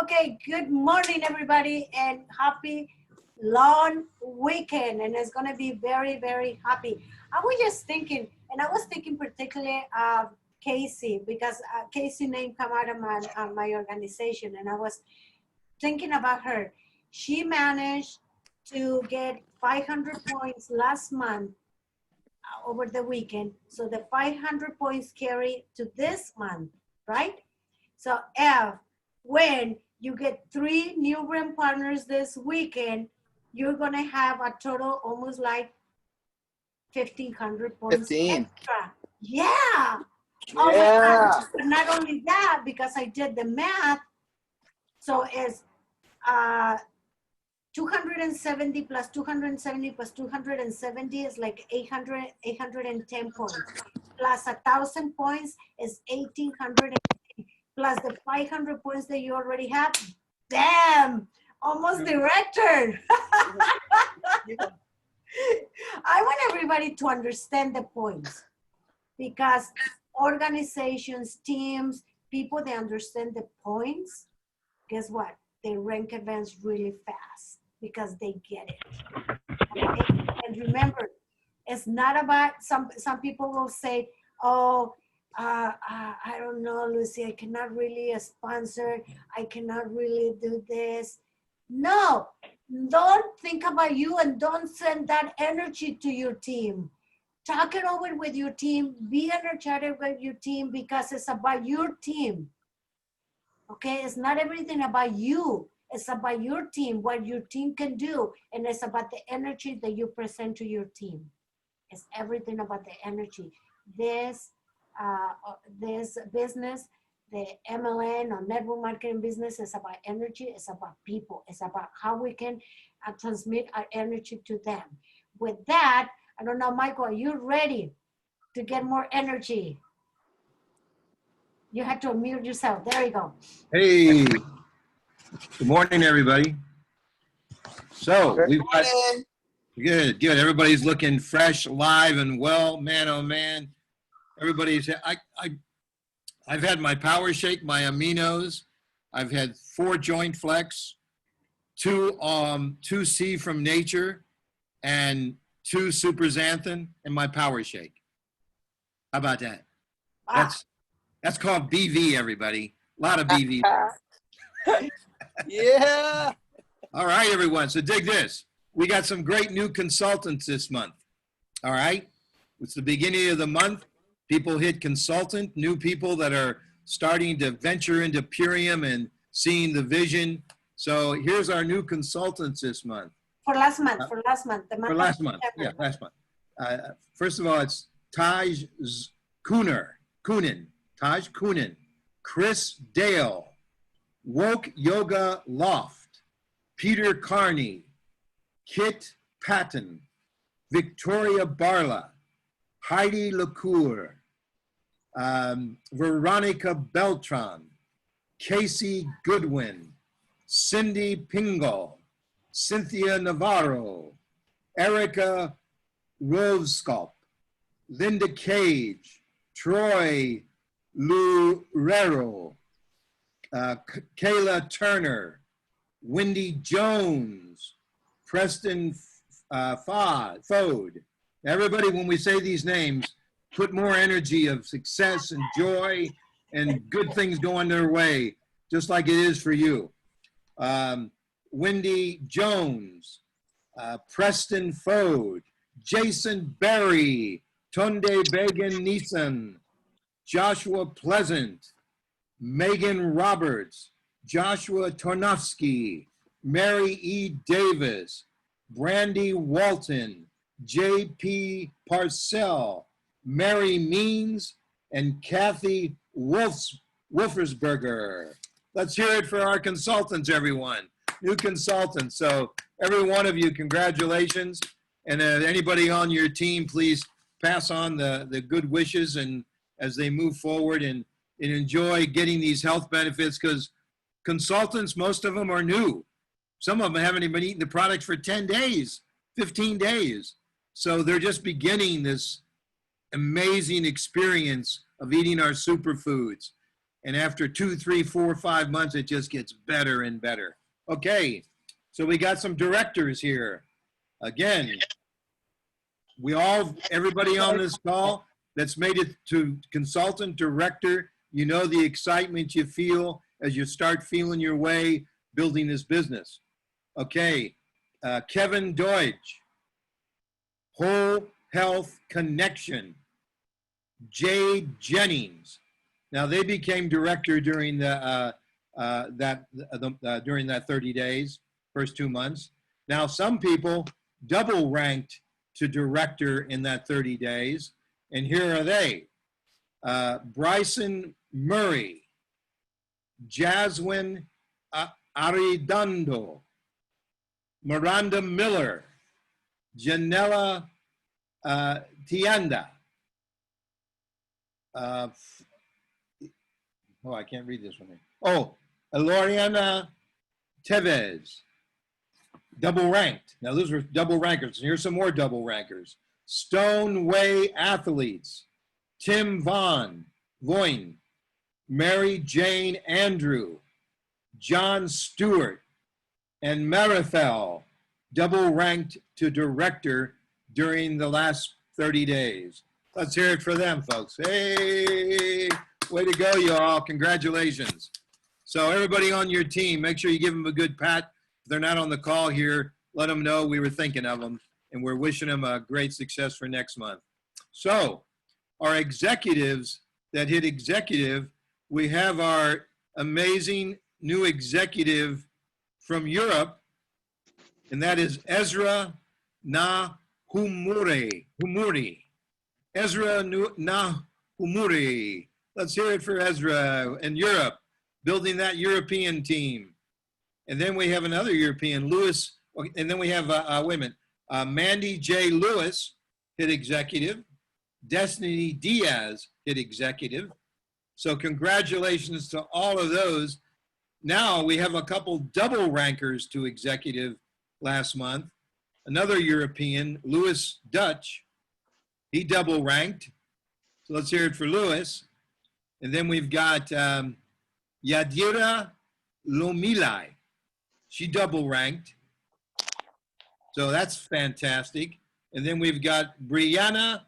Okay, good morning, everybody, and happy long weekend. And it's going to be very, very happy. I was just thinking, and I was thinking particularly of Casey, because Casey name come out of my organization, and I was thinking about her. She managed to get 500 points last month over the weekend. So the 500 points carry to this month, right? So when you get 3 new brand partners this weekend, you're gonna have a total almost like 1,500 points 15. extra. Yeah. Yeah. But not only that, because I did the math, so it's 270 plus 270 plus 270 is like 810 points. Plus 1,000 points is 1,800. Plus the 500 points that you already have. Damn, almost director. I want everybody to understand the points, because organizations, teams, people that understand the points, guess what? They rank events really fast because they get it. Okay? And remember, it's not about, some people will say, oh, I don't know, Lucy, I cannot really sponsor. I cannot really do this. No, don't think about you and don't send that energy to your team. Talk it over with your team. Be energetic with your team, because it's about your team. Okay, it's not everything about you. It's about your team, what your team can do. And it's about the energy that you present to your team. It's everything about the energy. This business, the MLN or network marketing business, is about energy. It's about people. It's about how we can transmit our energy to them. With that, I don't know, Michael, are you ready to get more energy? You had to unmute yourself. There you go. Hey, good morning, everybody. So we've got good. Everybody's looking fresh, live, and well. Man, oh man, everybody's. I've had my power shake, my aminos. I've had 4 joint flex, 2 C from nature, and 2 super xanthan, and my power shake. How about that? Wow. That's called BV, everybody. A lot of BV. Yeah. All right, everyone. So dig this. We got some great new consultants this month. All right. It's the beginning of the month. People hit consultant, new people that are starting to venture into Purium and seeing the vision. So here's our new consultants this month. For last month. Yeah, last month. First of all, it's Taj Kunin, Chris Dale, Woke Yoga Loft, Peter Carney, Kit Patton, Victoria Barla, Heidi LaCour, Veronica Beltran, Casey Goodwin, Cindy Pingle, Cynthia Navarro, Erica Roveskop, Linda Cage, Troy Lurero, Kayla Turner, Wendy Jones, Preston Fode. Everybody, when we say these names, put more energy of success and joy and good things going their way, just like it is for you. Wendy Jones, Preston Fode, Jason Berry, Tunde Began Neeson, Joshua Pleasant, Megan Roberts, Joshua Tornofsky, Mary E. Davis, Brandy Walton, J.P. Parcell, Mary Means, and Kathy Wolfersberger. Let's hear it for our consultants, everyone. New consultants. So every one of you, congratulations. And anybody on your team, please pass on the good wishes and as they move forward and enjoy getting these health benefits, because consultants, most of them are new. Some of them haven't even eaten the product for 10 days, 15 days. So they're just beginning this amazing experience of eating our superfoods. And after 2, 3, 4, 5 months, it just gets better and better. Okay, so we got some directors here. Again, everybody on this call that's made it to consultant director, you know the excitement you feel as you start feeling your way building this business. Okay, Kevin Deutsch, Whole Health Connection, Jade Jennings. Now they became director during during that 30 days, first 2 months. Now some people double ranked to director in that 30 days, and here are they: Bryson Murray, Jaswin Aridondo, Miranda Miller, Janella Tianda. I can't read this one. Oh, Loriana Tevez, double ranked. Now those were double rankers. Here's some more double rankers. Stoneway Athletes, Tim Voin, Mary Jane Andrew, John Stewart, and Marithel, double ranked to director during the last 30 days. Let's hear it for them, folks. Hey, way to go, y'all. Congratulations. So everybody on your team, make sure you give them a good pat. If they're not on the call here, let them know we were thinking of them, and we're wishing them a great success for next month. So our executives that hit executive, we have our amazing new executive from Europe, and that is Ezra Nahumuri. Ezra Nahumuri. Let's hear it for Ezra in Europe, building that European team. And then we have another European, Lewis, and then we have, wait a minute, Mandy J. Lewis hit executive, Destiny Diaz hit executive. So congratulations to all of those. Now we have a couple double rankers to executive last month. Another European, Lewis Dutch, he double ranked. So let's hear it for Lewis. And then we've got Yadira Lomilai. She double ranked. So that's fantastic. And then we've got Brianna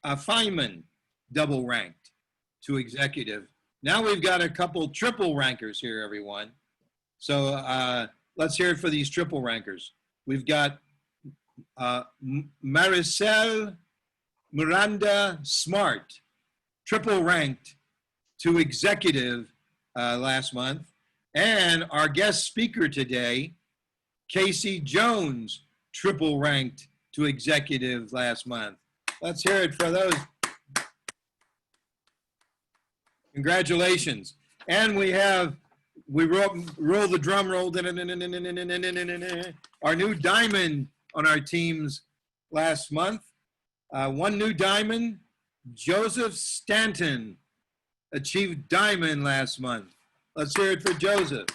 Feynman double ranked to executive. Now we've got a couple triple rankers here, everyone. So let's hear it for these triple rankers. We've got Maricel Miranda Smart, triple ranked to executive last month. And our guest speaker today, Kaci Jones, triple ranked to executive last month. Let's hear it for those. Congratulations. And we roll the drum roll. Our new diamond on our teams last month. One new diamond, Joseph Stanton, achieved diamond last month. Let's hear it for Joseph.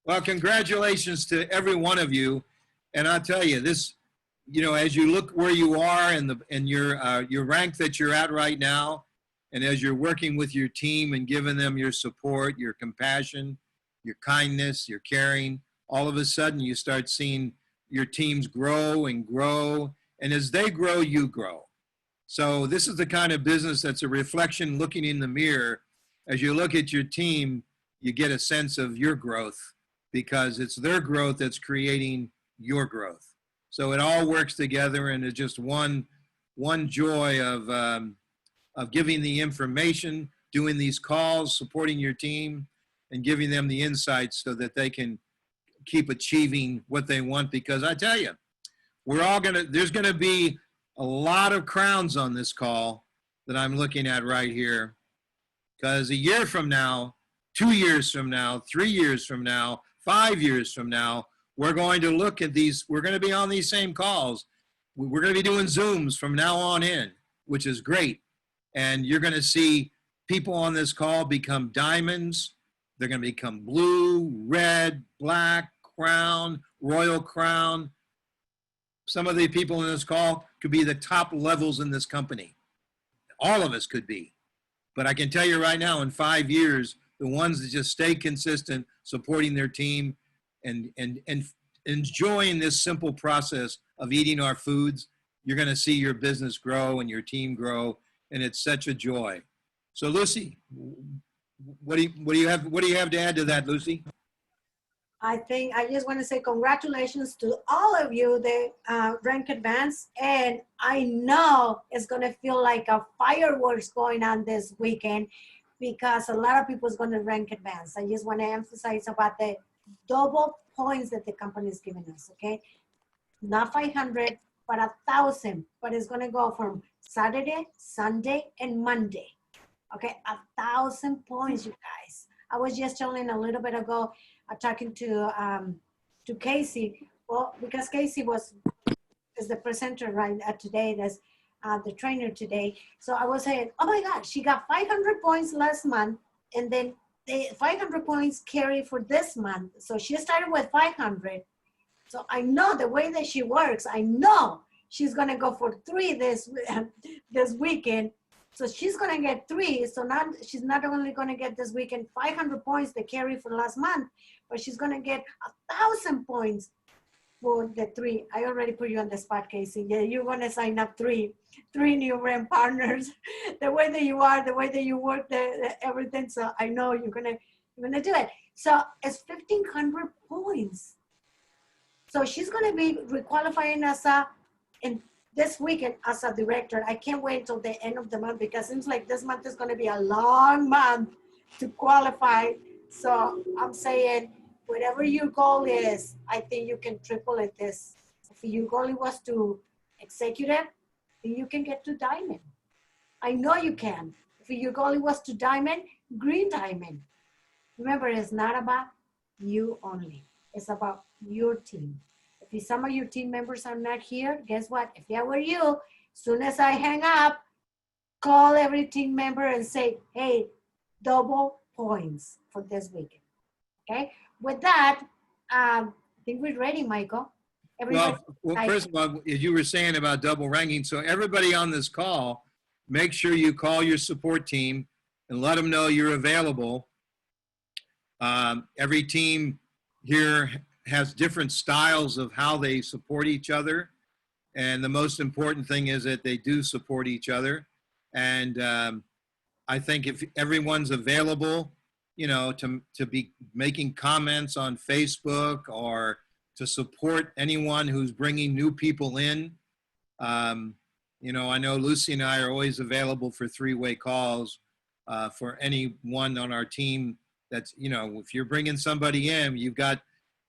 Well, congratulations to every one of you. And I'll tell you this, you know, as you look where you are and your rank that you're at right now, and as you're working with your team and giving them your support, your compassion, your kindness, your caring, all of a sudden you start seeing your teams grow and grow. And as they grow, you grow. So this is the kind of business that's a reflection looking in the mirror. As you look at your team, you get a sense of your growth because it's their growth that's creating your growth. So it all works together, and it's just one joy of giving the information, doing these calls, supporting your team, and giving them the insights so that they can keep achieving what they want. Because I tell you, there's gonna be a lot of crowns on this call that I'm looking at right here. Because a year from now, 2 years from now, 3 years from now, 5 years from now, we're going to look at these, we're going to be on these same calls. We're going to be doing Zooms from now on in, which is great. And you're going to see people on this call become diamonds. They're going to become blue, red, black, crown, royal crown. Some of the people in this call could be the top levels in this company. All of us could be. But I can tell you right now, in 5 years, the ones that just stay consistent, supporting their team and enjoying this simple process of eating our foods, you're going to see your business grow and your team grow. And it's such a joy. So Lucy, what do you have to add to that, Lucy? I think I just want to say congratulations to all of you, the rank advance. And I know it's going to feel like a fireworks going on this weekend because a lot of people is going to rank advance. I just want to emphasize about the double points that the company is giving us, okay? Not 500, but 1,000. But it's going to go from Saturday, Sunday, and Monday. Okay, 1,000 points, you guys. I was just telling a little bit ago, talking to Kaci. Well, because Kaci is the presenter right today. That's the trainer today. So I was saying, oh my God, she got 500 points last month, and then the 500 points carry for this month. So she started with 500. So I know the way that she works. I know she's gonna go for 3 this weekend. So she's going to get 3. So now she's not only going to get this weekend 500 points to carry for last month, but she's going to get 1,000 points for the 3. I already put you on the spot, Kaci. Yeah, you're going to sign up 3 new brand partners. The way that you are, the way that you work, everything. So I know you're gonna do it. So it's 1,500 points. So she's going to be requalifying as in this weekend as a director. I can't wait until the end of the month because it seems like this month is going to be a long month to qualify. So I'm saying whatever your goal is, I think you can triple it this. If your goal was to executive, then you can get to diamond. I know you can. If your goal was to diamond, green diamond. Remember, it's not about you only. It's about your team. If some of your team members are not here, guess what? If I were you, as soon as I hang up, call every team member and say, hey, double points for this weekend. Okay? With that, I think we're ready, Michael. Well, first of all, as you were saying about double ranking, so everybody on this call, make sure you call your support team and let them know you're available. Every team here has different styles of how they support each other. And the most important thing is that they do support each other. And I think if everyone's available, you know, to be making comments on Facebook or to support anyone who's bringing new people in. You know, I know Lucy and I are always available for 3-way calls for anyone on our team that's, you know, if you're bringing somebody in, you've got,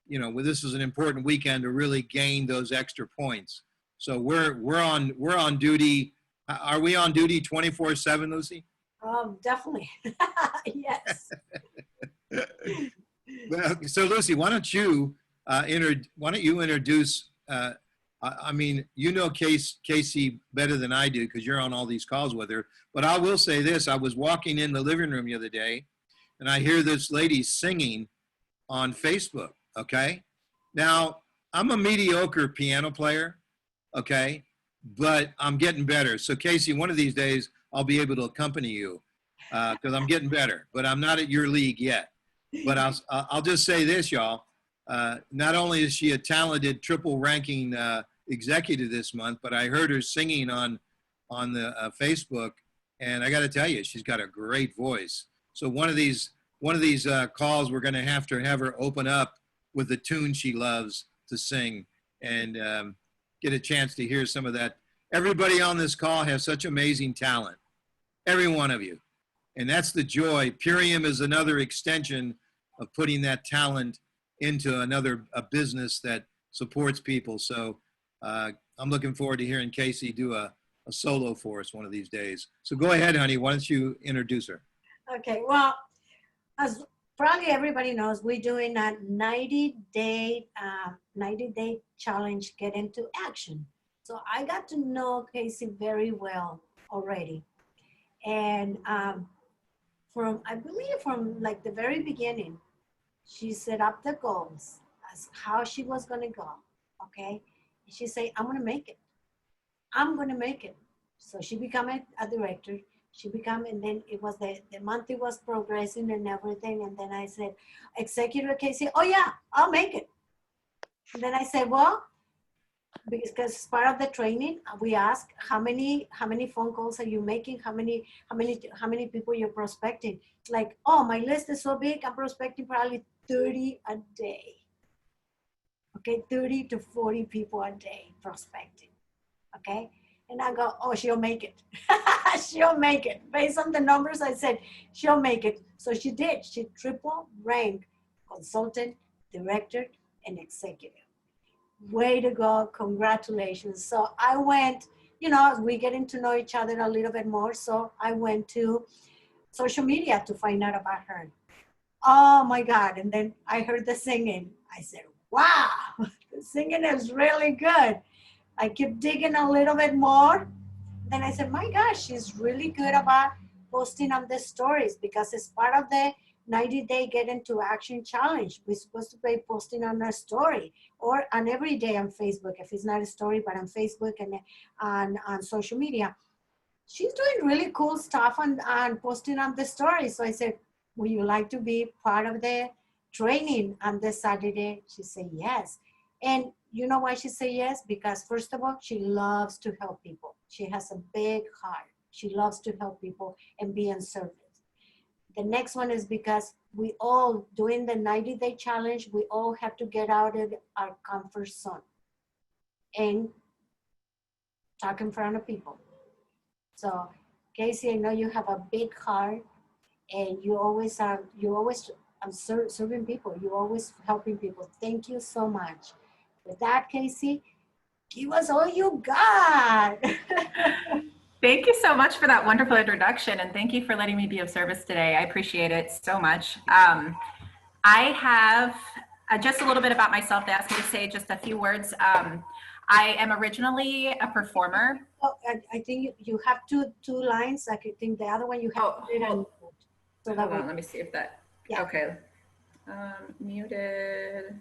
you know, well, this is an important weekend to really gain those extra points. So we're on duty. Are we on duty 24/7, Lucy? Definitely. Yes. Well, so Lucy, why don't you introduce? I mean, you know Kaci better than I do because you're on all these calls with her. But I will say this: I was walking in the living room the other day, and I hear this lady singing on Facebook. Okay, now I'm a mediocre piano player. Okay, but I'm getting better. So Kaci, one of these days I'll be able to accompany you because I'm getting better. But I'm not at your league yet. But I'll just say this, y'all. Not only is she a talented triple ranking executive this month, but I heard her singing on the Facebook, and I got to tell you, she's got a great voice. So one of these calls, we're going to have her open up with the tune she loves to sing, and get a chance to hear some of that. Everybody on this call has such amazing talent, every one of you, and that's the joy. Purium is another extension of putting that talent into a business that supports people. So I'm looking forward to hearing Kaci do a solo for us one of these days. So go ahead, honey. Why don't you introduce her? Okay. Well, as probably everybody knows, we're doing a 90-day challenge, get into action. So I got to know Kaci very well already. And I believe from like the very beginning, she set up the goals as how she was going to go. Okay. She said, I'm going to make it. I'm going to make it. So she became a director. She became, and then it was the month it was progressing and everything. And then I said, Executive Casey, oh yeah, I'll make it. And then I said, well, because as part of the training, we ask how many phone calls are you making? How many people you're prospecting? Like, oh, my list is so big, I'm prospecting probably 30 a day. Okay, 30 to 40 people a day prospecting. Okay. And I go, oh, she'll make it. She'll make it. Based on the numbers, I said, she'll make it. So she did. She triple ranked consultant, director, and executive. Way to go. Congratulations. So I went, we getting to know each other a little bit more. So I went to social media to find out about her. Oh my God. And then I heard the singing. I said, wow, the singing is really good. I kept digging a little bit more. Then I said, my gosh, she's really good about posting on the stories, because it's part of the 90-day Get Into Action Challenge. We're supposed to be posting on our story or on every day on Facebook, if it's not a story, but on Facebook and on social media. She's doing really cool stuff on posting on the story. So I said, would you like to be part of the training on this Saturday? She said, yes. And you know why she said yes? Because first of all, she loves to help people. She has a big heart. She loves to help people and be in service. The next one is because we all, doing the 90-day challenge, we all have to get out of our comfort zone and talk in front of people. So, Casey, I know you have a big heart, and you always serving people. You're always helping people. Thank you so much. With that, Casey, give us all you got. Thank you so much for that wonderful introduction, and thank you for letting me be of service today. I appreciate it so much. I have just a little bit about myself. They asked me to say just a few words. I am originally a performer. Oh, I think you have two lines. I think the other one you have to put it on. So hold on, let me see if that, yeah. Okay. Muted.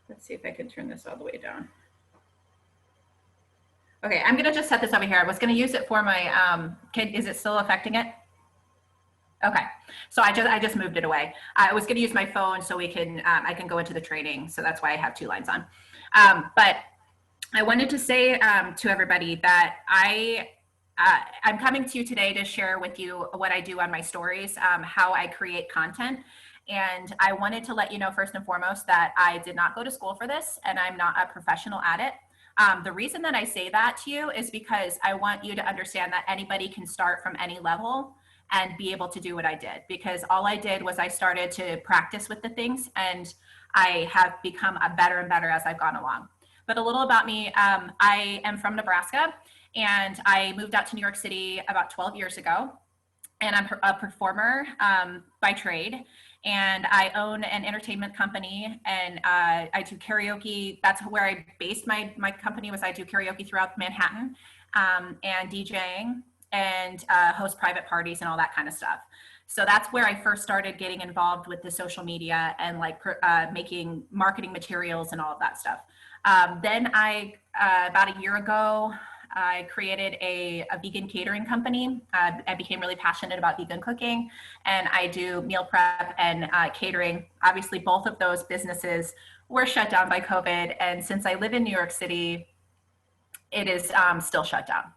Let's see if I can turn this all the way down. Okay, I'm gonna just set this over here. I was gonna use it for my, is it still affecting it? Okay, so I just moved it away. I was gonna use my phone so we can, I can go into the training. So that's why I have two lines on. But I wanted to say to everybody that I'm coming to you today to share with you what I do on my stories, how I create content. And I wanted to let you know first and foremost that I did not go to school for this, and I'm not a professional at it. The reason that I say that to you is because I want you to understand that anybody can start from any level and be able to do what I did, because all I did was I started to practice with the things, and I have become better and better as I've gone along. But a little about me, I am from Nebraska, and I moved out to New York City about 12 years ago, and I'm a performer by trade. And I own an entertainment company, and I do karaoke. That's where I based my company, was I do karaoke throughout Manhattan, and DJing, and host private parties and all that kind of stuff. So that's where I first started getting involved with the social media and like making marketing materials and all of that stuff. Then about a year ago, I created a vegan catering company. I became really passionate about vegan cooking, and I do meal prep and catering. Obviously, both of those businesses were shut down by COVID. And since I live in New York City, it is still shut down.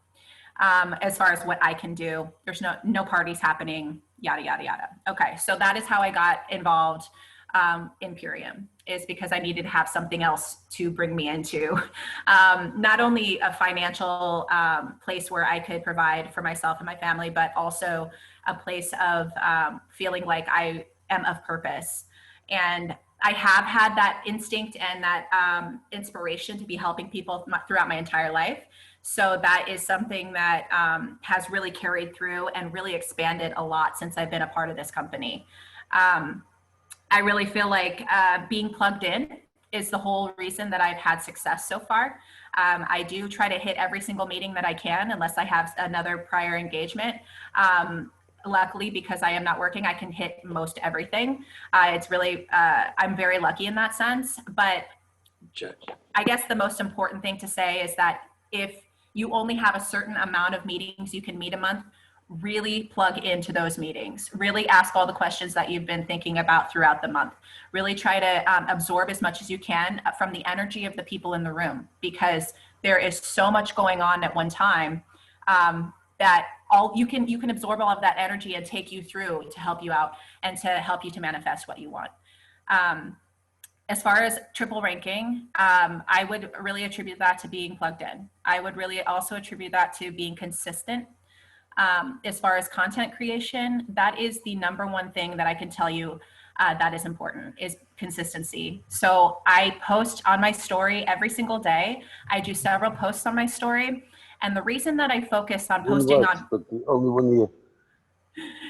As far as what I can do, there's no parties happening, yada, yada, yada. Okay, so that is how I got involved in Purium, is because I needed to have something else to bring me into not only a financial place where I could provide for myself and my family, but also a place of feeling like I am of purpose. And I have had that instinct and that inspiration to be helping people throughout my entire life. So that is something that has really carried through and really expanded a lot since I've been a part of this company. I really feel like being plugged in is the whole reason that I've had success so far. I do try to hit every single meeting that I can, unless I have another prior engagement. Luckily, because I am not working, I can hit most everything. It's really, I'm very lucky in that sense. But I guess the most important thing to say is that if you only have a certain amount of meetings you can meet a month, really plug into those meetings. Really ask all the questions that you've been thinking about throughout the month. Really try to absorb as much as you can from the energy of the people in the room, because there is so much going on at one time that you can absorb all of that energy and take you through to help you out and to help you to manifest what you want. As far as triple ranking, I would really attribute that to being plugged in. I would really also attribute that to being consistent. As far as content creation, that is the number one thing that I can tell you that is important, is consistency. So I post on my story every single day. I do several posts on my story. And the reason that I focus on posting on, but the only one you.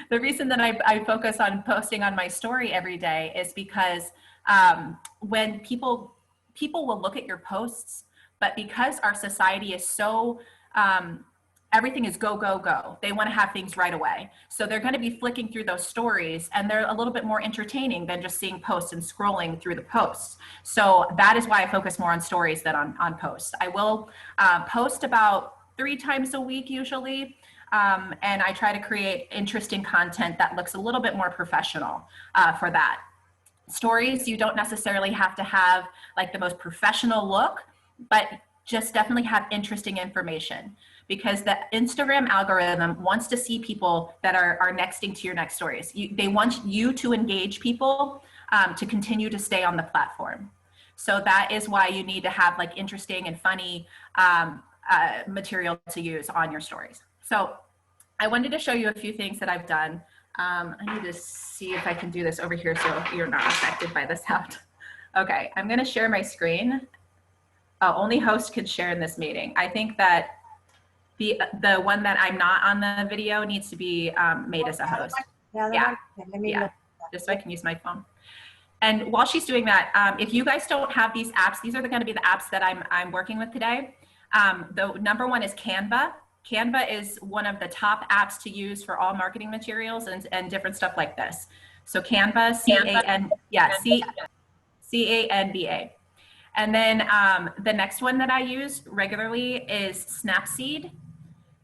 the reason that I focus on posting on my story every day is because when people will look at your posts, but because our society is so, everything is go, go, go. They want to have things right away. So they're going to be flicking through those stories, and they're a little bit more entertaining than just seeing posts and scrolling through the posts. So that is why I focus more on stories than on posts. I will post about 3 times a week usually. And I try to create interesting content that looks a little bit more professional for that. Stories, you don't necessarily have to have like the most professional look, but just definitely have interesting information, because the Instagram algorithm wants to see people that are nexting to your next stories. They want you to engage people to continue to stay on the platform. So that is why you need to have like interesting and funny material to use on your stories. So I wanted to show you a few things that I've done. I need to see if I can do this over here so you're not affected by the sound. Okay, I'm gonna share my screen. Only host could share in this meeting. I think that the one that I'm not on the video needs to be made as a host. Yeah, just so I can use my phone. And while she's doing that, if you guys don't have these apps, these are gonna be the apps that I'm working with today. The number one is Canva. Canva is one of the top apps to use for all marketing materials and different stuff like this. So Canva, C-A-N-V-A. And then the next one that I use regularly is Snapseed.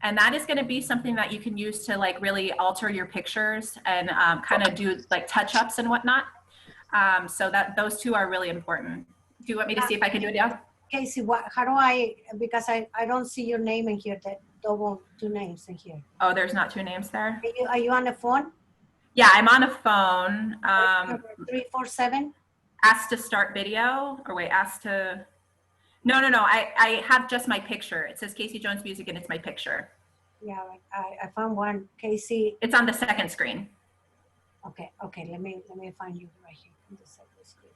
And that is gonna be something that you can use to like really alter your pictures and kind of do like touch-ups and whatnot. So that those two are really important. Do you want me to see if I can do it now? Kaci, how do I, because I don't see your name in here, that double 2 names in here. Oh, there's not 2 names there? Are you on the phone? Yeah, I'm on a phone. 347? Ask to start video, or wait, ask to, no. I have just my picture. It says Kaci Jones Music and it's my picture. Yeah, I found one, Kaci. It's on the second screen. Okay, let me find you right here on the second screen.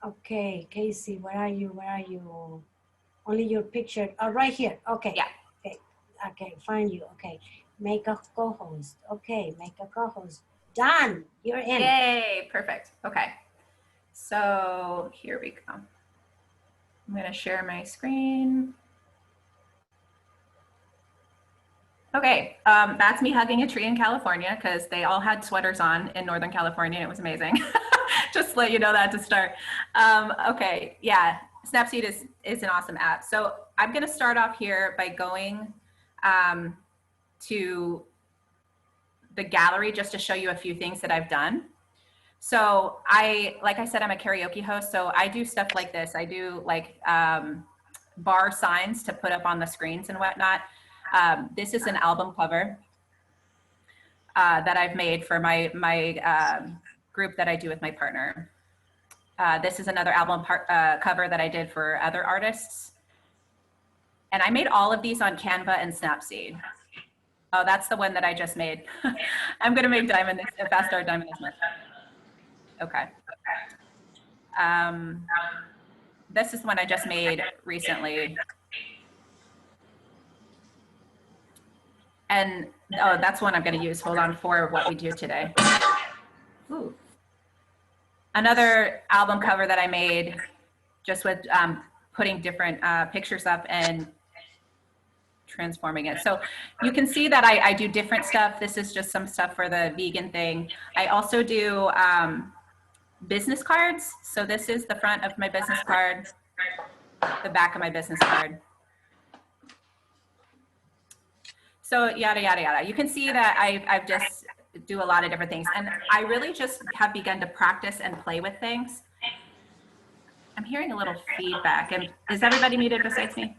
Okay, Kaci, where are you? Only your picture. Oh, right here. Okay. Yeah. Okay, find you. Okay, make a co-host. Okay, make a co-host. Done. You're in. Yay, perfect. Okay. So here we go. I'm gonna share my screen. Okay, that's me hugging a tree in California because they all had sweaters on in Northern California. It was amazing. Just to let you know that to start. Okay, yeah, Snapseed is an awesome app. So I'm gonna start off here by going to the gallery just to show you a few things that I've done. So like I said, I'm a karaoke host, so I do stuff like this. I do like bar signs to put up on the screens and whatnot. This is an album cover that I've made for my group that I do with my partner. This is another album cover that I did for other artists. And I made all of these on Canva and Snapseed. Oh, that's the one that I just made. I'm gonna make Diamond, Fast Start Diamond this month. Okay. This is one I just made recently. And oh, that's one I'm going to use. Hold on, for what we do today. Ooh. Another album cover that I made just with putting different pictures up and transforming it. So you can see that I do different stuff. This is just some stuff for the vegan thing. I also do business cards. So this is the front of my business card. the back of my business card. So yada, yada, yada. You can see that I've just do a lot of different things. And I really just have begun to practice and play with things. I'm hearing a little feedback. And is everybody muted besides me?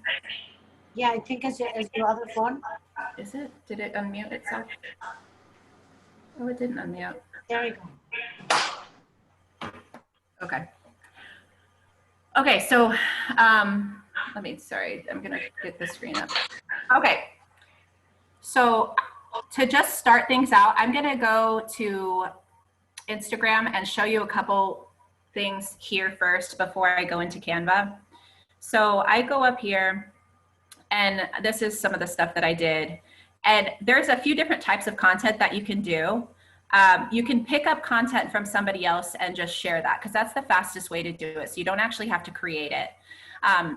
Yeah, I think it's your other phone. Is it? Did it unmute itself? Oh, it didn't unmute. There you go. Okay. Okay, so sorry, I'm gonna get the screen up. Okay, so to just start things out, I'm gonna go to Instagram and show you a couple things here first before I go into Canva. So I go up here and this is some of the stuff that I did. And there's a few different types of content that you can do. You can pick up content from somebody else and just share that because that's the fastest way to do it. So you don't actually have to create it.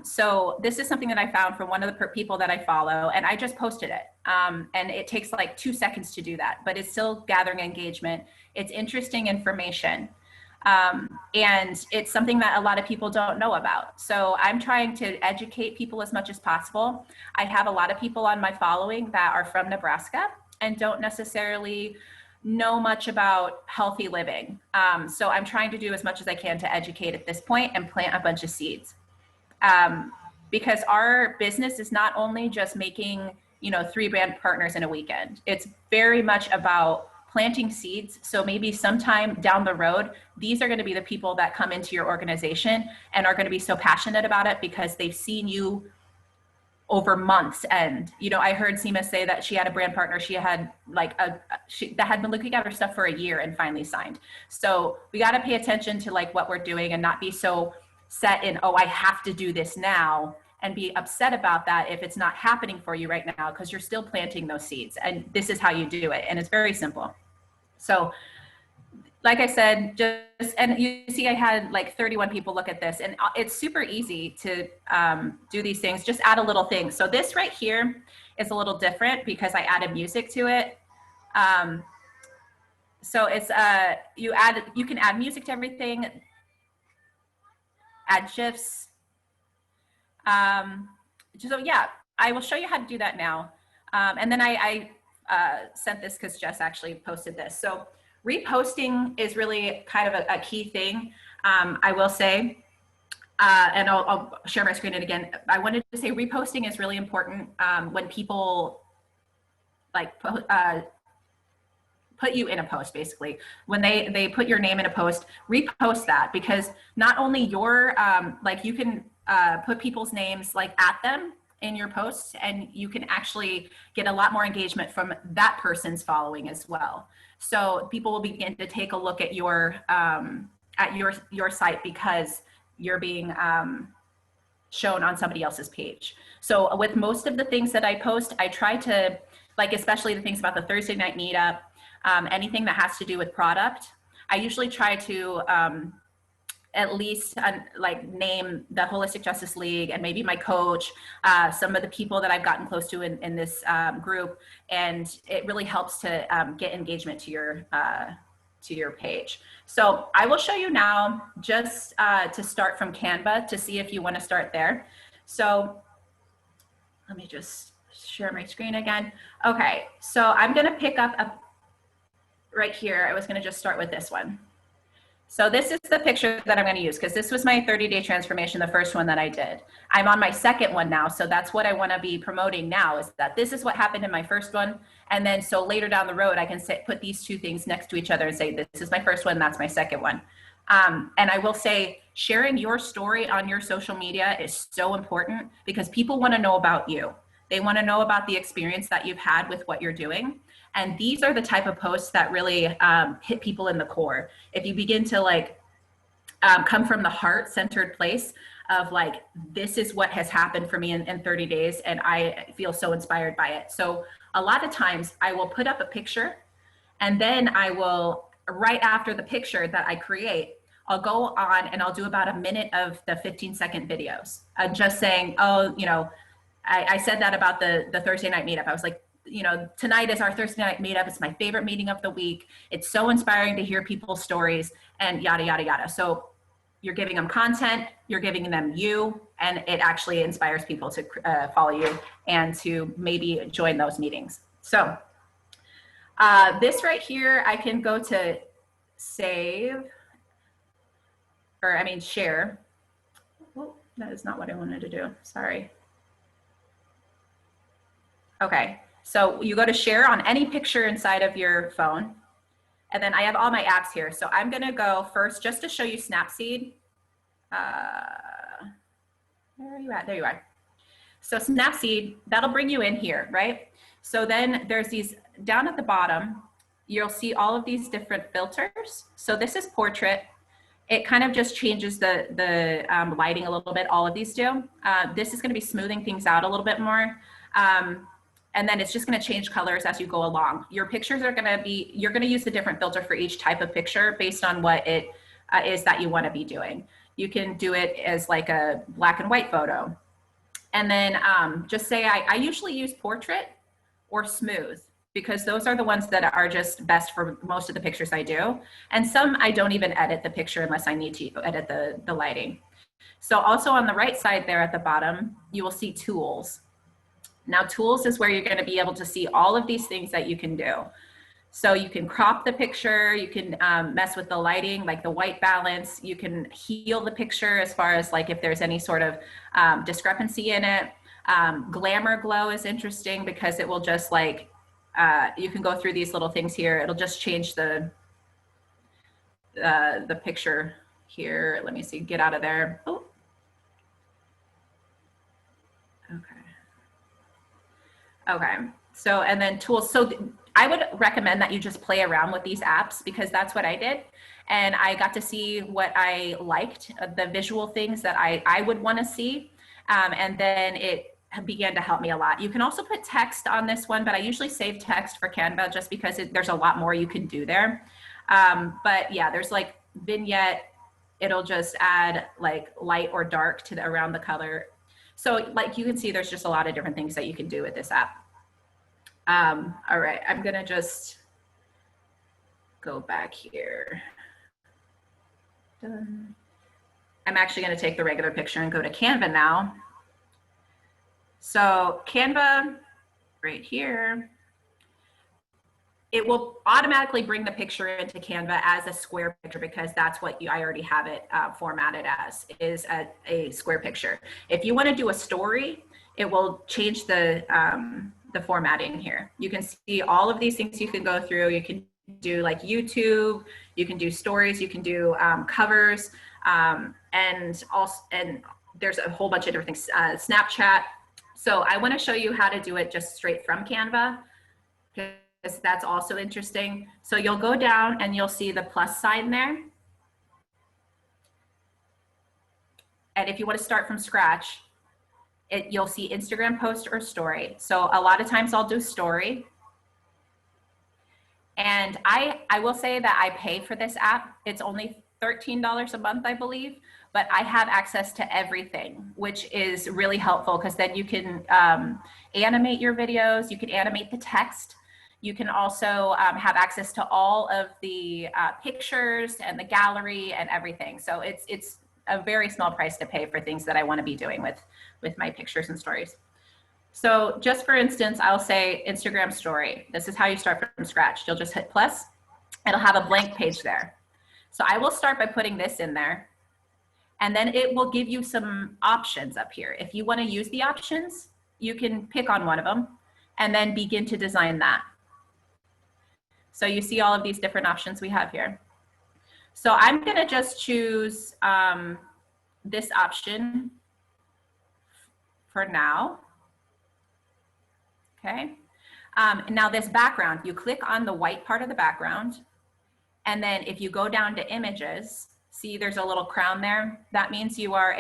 So this is something that I found from one of the people that I follow and I just posted it. And it takes like 2 seconds to do that, but it's still gathering engagement. It's interesting information. And it's something that a lot of people don't know about. So I'm trying to educate people as much as possible. I have a lot of people on my following that are from Nebraska and don't necessarily know much about healthy living. So I'm trying to do as much as I can to educate at this point and plant a bunch of seeds. Because our business is not only just making, 3 brand partners in a weekend. It's very much about planting seeds. So maybe sometime down the road, these are going to be the people that come into your organization and are going to be so passionate about it because they've seen you over months. And, I heard Seema say that she had a brand partner. She had that had been looking at her stuff for a year and finally signed. So we got to pay attention to what we're doing and not be so set in, oh, I have to do this now, and be upset about that if it's not happening for you right now, because you're still planting those seeds. And this is how you do it. And it's very simple. So like I said, and you see, I had 31 people look at this, and it's super easy to do these things. Just add a little thing. So this right here is a little different because I added music to it. So it's you can add music to everything, add GIFs. So yeah, I will show you how to do that now. And then I sent this because Jess actually posted this. So reposting is really kind of a key thing. I will say, and I'll share my screen again. I wanted to say reposting is really important when people put you in a post, basically. When they put your name in a post, repost that, because not only your, you can put people's names at them in your posts, and you can actually get a lot more engagement from that person's following as well. So people will begin to take a look at your site because you're being shown on somebody else's page. So with most of the things that I post, I try to, especially the things about the Thursday night meetup, anything that has to do with product, I usually try to at least name the Holistic Justice League and maybe my coach, some of the people that I've gotten close to in this group, and it really helps to get engagement to your page. So I will show you now just to start from Canva to see if you want to start there. So let me just share my screen again. Okay, so I'm going to pick up right here. I was going to just start with this one. So this is the picture that I'm going to use because this was my 30-day transformation, the first one that I did. I'm on my second one now, so that's what I want to be promoting now, is that this is what happened in my first one. And then so later down the road, I can put these two things next to each other and say, this is my first one, that's my second one. And I will say, sharing your story on your social media is so important because people want to know about you. They want to know about the experience that you've had with what you're doing. And these are the type of posts that really hit people in the core. If you begin to come from the heart-centered place of this is what has happened for me in 30 days, and I feel so inspired by it. So a lot of times I will put up a picture, and then I will, right after the picture that I create, I'll go on and I'll do about a minute of the 15-second videos. Just saying, oh, I said that about the Thursday night meetup. I was like, tonight is our Thursday night meetup. It's my favorite meeting of the week. It's so inspiring to hear people's stories and yada, yada, yada. So, you're giving them content, you're giving them you, and it actually inspires people to follow you and to maybe join those meetings. So this right here, I can go to save, or I mean share. Oh, that is not what I wanted to do, sorry. Okay, so you go to share on any picture inside of your phone. And then I have all my apps here. So I'm gonna go first just to show you Snapseed. Where are you at? There you are. So Snapseed, that'll bring you in here, right? So then there's these, down at the bottom, you'll see all of these different filters. So this is portrait. It kind of just changes the lighting a little bit, all of these do. This is gonna be smoothing things out a little bit more. And then it's just gonna change colors as you go along. Your pictures are gonna be, you're gonna use a different filter for each type of picture based on what it is that you wanna be doing. You can do it as like a black and white photo. And then just say, I usually use portrait or smooth, because those are the ones that are just best for most of the pictures I do. And some I don't even edit the picture unless I need to edit the lighting. So also on the right side there at the bottom, you will see tools. Now tools is where you're going to be able to see all of these things that you can do. So you can crop the picture, you can mess with the lighting, like the white balance, you can heal the picture as far as like if there's any sort of discrepancy in it. Glamour glow is interesting because it will just like, you can go through these little things here. It'll just change the picture here. Let me see, get out of there. Oh. Okay, so, and then tools. So I would recommend that you just play around with these apps because that's what I did. And I got to see what I liked, the visual things that I would want to see. And then it began to help me a lot. You can also put text on this one, but I usually save text for Canva just because there's a lot more you can do there. But yeah, there's like vignette, it'll just add like light or dark to around the color. So like you can see, there's just a lot of different things that you can do with this app. All right, I'm gonna just go back here. Done. I'm actually gonna take the regular picture and go to Canva now. So Canva, right here, it will automatically bring the picture into Canva as a square picture because that's what I already have it formatted as, is a square picture. If you want to do a story, it will change the formatting here. You can see all of these things you can go through. You can do like YouTube, you can do stories, you can do covers, and there's a whole bunch of different things, Snapchat. So I want to show you how to do it just straight from Canva, because that's also interesting. So you'll go down and you'll see the plus sign there. And if you want to start from scratch, you'll see Instagram post or story. So a lot of times I'll do story. And I will say that I pay for this app. It's only $13 a month, I believe, but I have access to everything, which is really helpful because then you can animate your videos, you can animate the text. You can also have access to all of the pictures and the gallery and everything. So it's a very small price to pay for things that I want to be doing with my pictures and stories. So just for instance, I'll say Instagram story. This is how you start from scratch. You'll just hit plus. It'll have a blank page there. So I will start by putting this in there. And then it will give you some options up here. If you want to use the options, you can pick on one of them and then begin to design that. So you see all of these different options we have here. So I'm going to just choose this option for now. Okay. Now this background, you click on the white part of the background. And then if you go down to images, see there's a little crown there. That means you are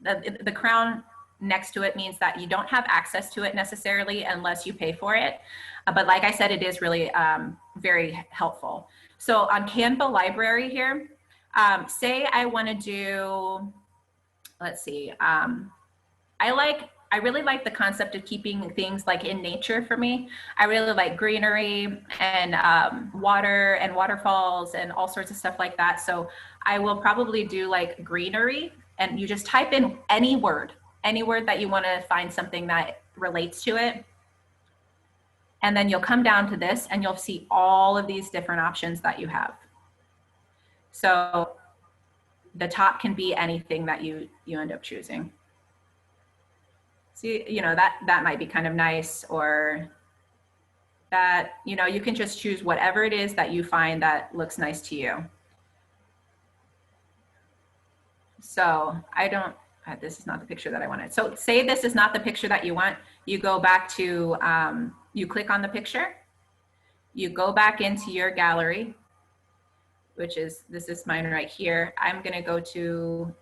the crown next to it means that you don't have access to it necessarily unless you pay for it. But like I said, it is really very helpful. So on Canva library here, say I want to do, let's see, I I really like the concept of keeping things like in nature for me. I really like greenery and water and waterfalls and all sorts of stuff like that. So I will probably do like greenery, and you just type in any word that you want to find something that relates to it. And then you'll come down to this and you'll see all of these different options that you have. So the top can be anything that you end up choosing. See, you know, that might be kind of nice, or that, you know, you can just choose whatever it is that you find that looks nice to you. So this is not the picture that I wanted. So say this is not the picture that you want. You go back to, you click on the picture, you go back into your gallery, which is, this is mine right here. I'm gonna go to,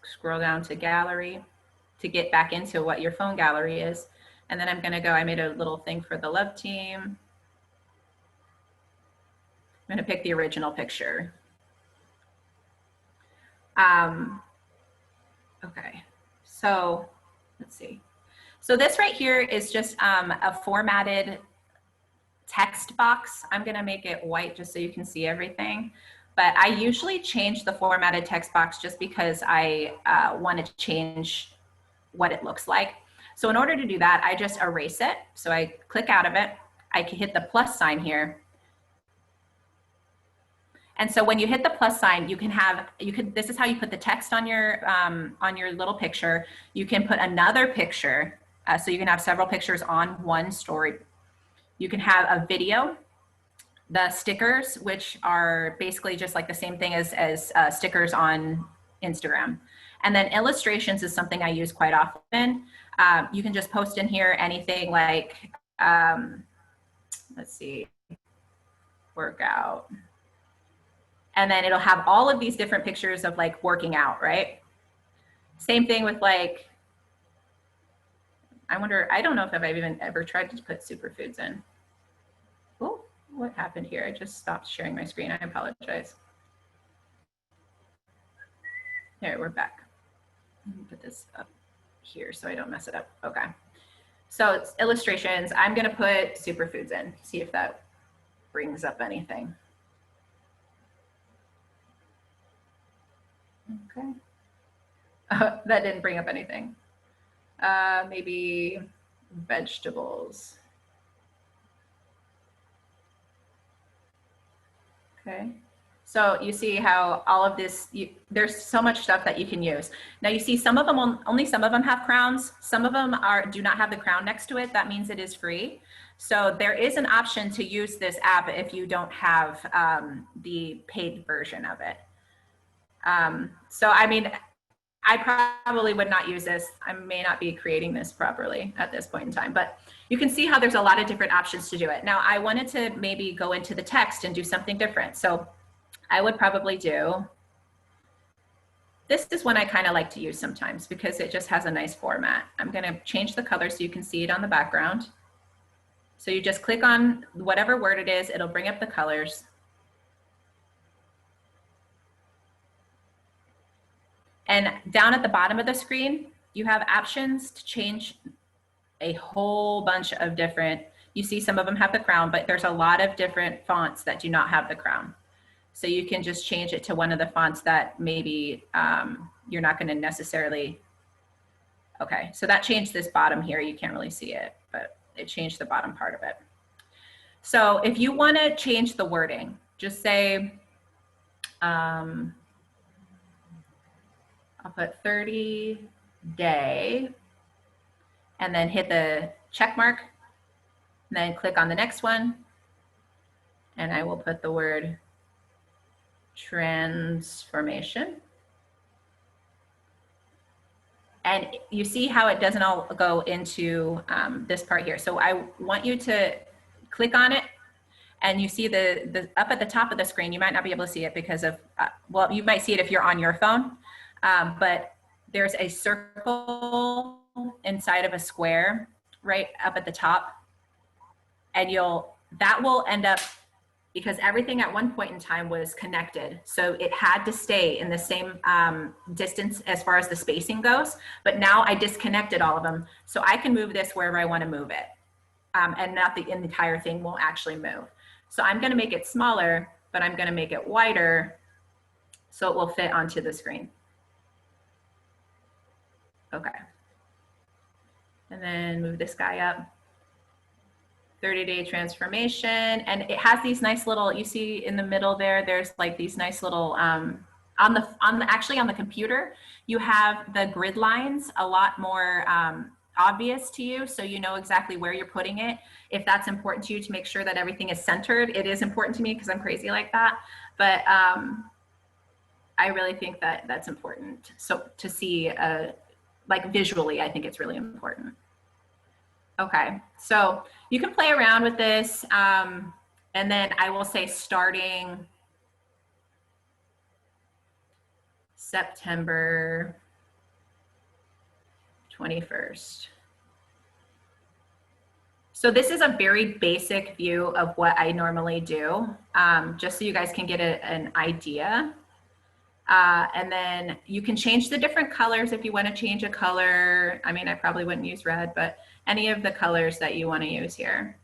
scroll down to gallery to get back into what your phone gallery is. And then I'm gonna go, I made a little thing for the love team. I'm gonna pick the original picture. Okay, so let's see. So this right here is just a formatted text box. I'm gonna make it white just so you can see everything. But I usually change the formatted text box just because I want to change what it looks like. So in order to do that, I just erase it. So I click out of it. I can hit the plus sign here. And so when you hit the plus sign, this is how you put the text on your little picture. You can put another picture. So you can have several pictures on one story. You can have a video, the stickers, which are basically just like the same thing as stickers on Instagram. And then illustrations is something I use quite often. You can just post in here anything like, let's see, workout. And then it'll have all of these different pictures of like working out, right? Same thing with like, I don't know if I've even ever tried to put superfoods in. Oh, what happened here? I just stopped sharing my screen. I apologize. There, we're back. Let me put this up here so I don't mess it up. Okay. So it's illustrations. I'm going to put superfoods in, see if that brings up anything. Okay. That didn't bring up anything. Maybe vegetables. Okay. So you see how all of this, there's so much stuff that you can use. Now you see some of them, only some of them have crowns. Some of them do not have the crown next to it. That means it is free. So there is an option to use this app if you don't have the paid version of it. So I mean, I probably would not use this. I may not be creating this properly at this point in time, but you can see how there's a lot of different options to do it. Now I wanted to maybe go into the text and do something different. So I would probably do, this is one I kind of like to use sometimes because it just has a nice format. I'm going to change the color so you can see it on the background. So you just click on whatever word it is, it'll bring up the colors. And down at the bottom of the screen, you have options to change a whole bunch of different, you see some of them have the crown, but there's a lot of different fonts that do not have the crown. So you can just change it to one of the fonts that maybe you're not going to necessarily. Okay, so that changed this bottom here. You can't really see it, but it changed the bottom part of it. So if you want to change the wording, just say, I'll put 30 day and then hit the check mark, and then click on the next one. And I will put the word transformation. And you see how it doesn't all go into this part here. So I want you to click on it, and you see the up at the top of the screen. You might not be able to see it because of, well, you might see it if you're on your phone, but there's a circle inside of a square right up at the top, and that will end up because everything at one point in time was connected. So it had to stay in the same distance as far as the spacing goes. But now I disconnected all of them. So I can move this wherever I want to move it. And not the entire thing won't actually move. So I'm going to make it smaller, but I'm going to make it wider so it will fit onto the screen. Okay. And then move this guy up. 30-day transformation, and it has these nice little, you see in the middle there, there's like these nice little actually on the computer you have the grid lines a lot more obvious to you, so you know exactly where you're putting it. If that's important to you, to make sure that everything is centered. It is important to me because I'm crazy like that, but I really think that that's important. So to see like visually, I think it's really important. Okay, so you can play around with this, and then I will say starting September 21st. So this is a very basic view of what I normally do, just so you guys can get an idea. And then you can change the different colors if you want to change a color. I mean, I probably wouldn't use red, but any of the colors that you want to use here.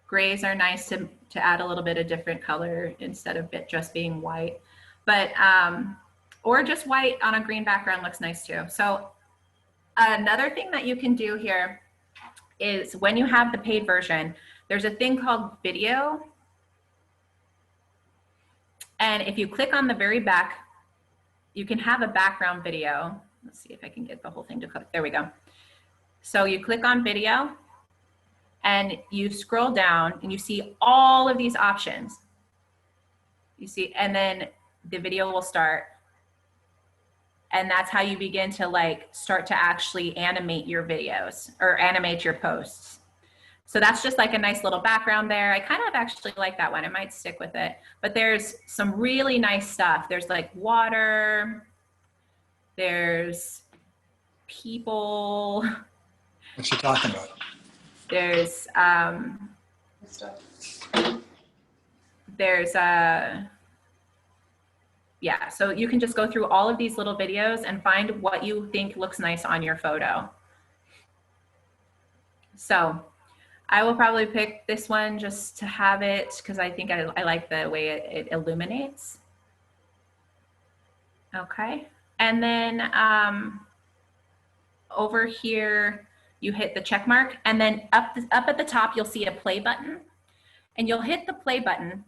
Grays are nice to add a little bit of different color instead of it just being white. But, or just white on a green background looks nice too. So another thing that you can do here is when you have the paid version, there's a thing called video. And if you click on the very back, you can have a background video. Let's see if I can get the whole thing to click. There we go. So you click on video and you scroll down and you see all of these options. You see, and then the video will start. And that's how you begin to like start to actually animate your videos or animate your posts. So that's just like a nice little background there. I kind of actually like that one. I might stick with it. But there's some really nice stuff. There's like water. There's people. What's she talking about? There's yeah, so you can just go through all of these little videos and find what you think looks nice on your photo. So I will probably pick this one just to have it because I think I like the way it illuminates. Okay, and then over here, you hit the check mark, and then up at the top, you'll see a play button, and you'll hit the play button.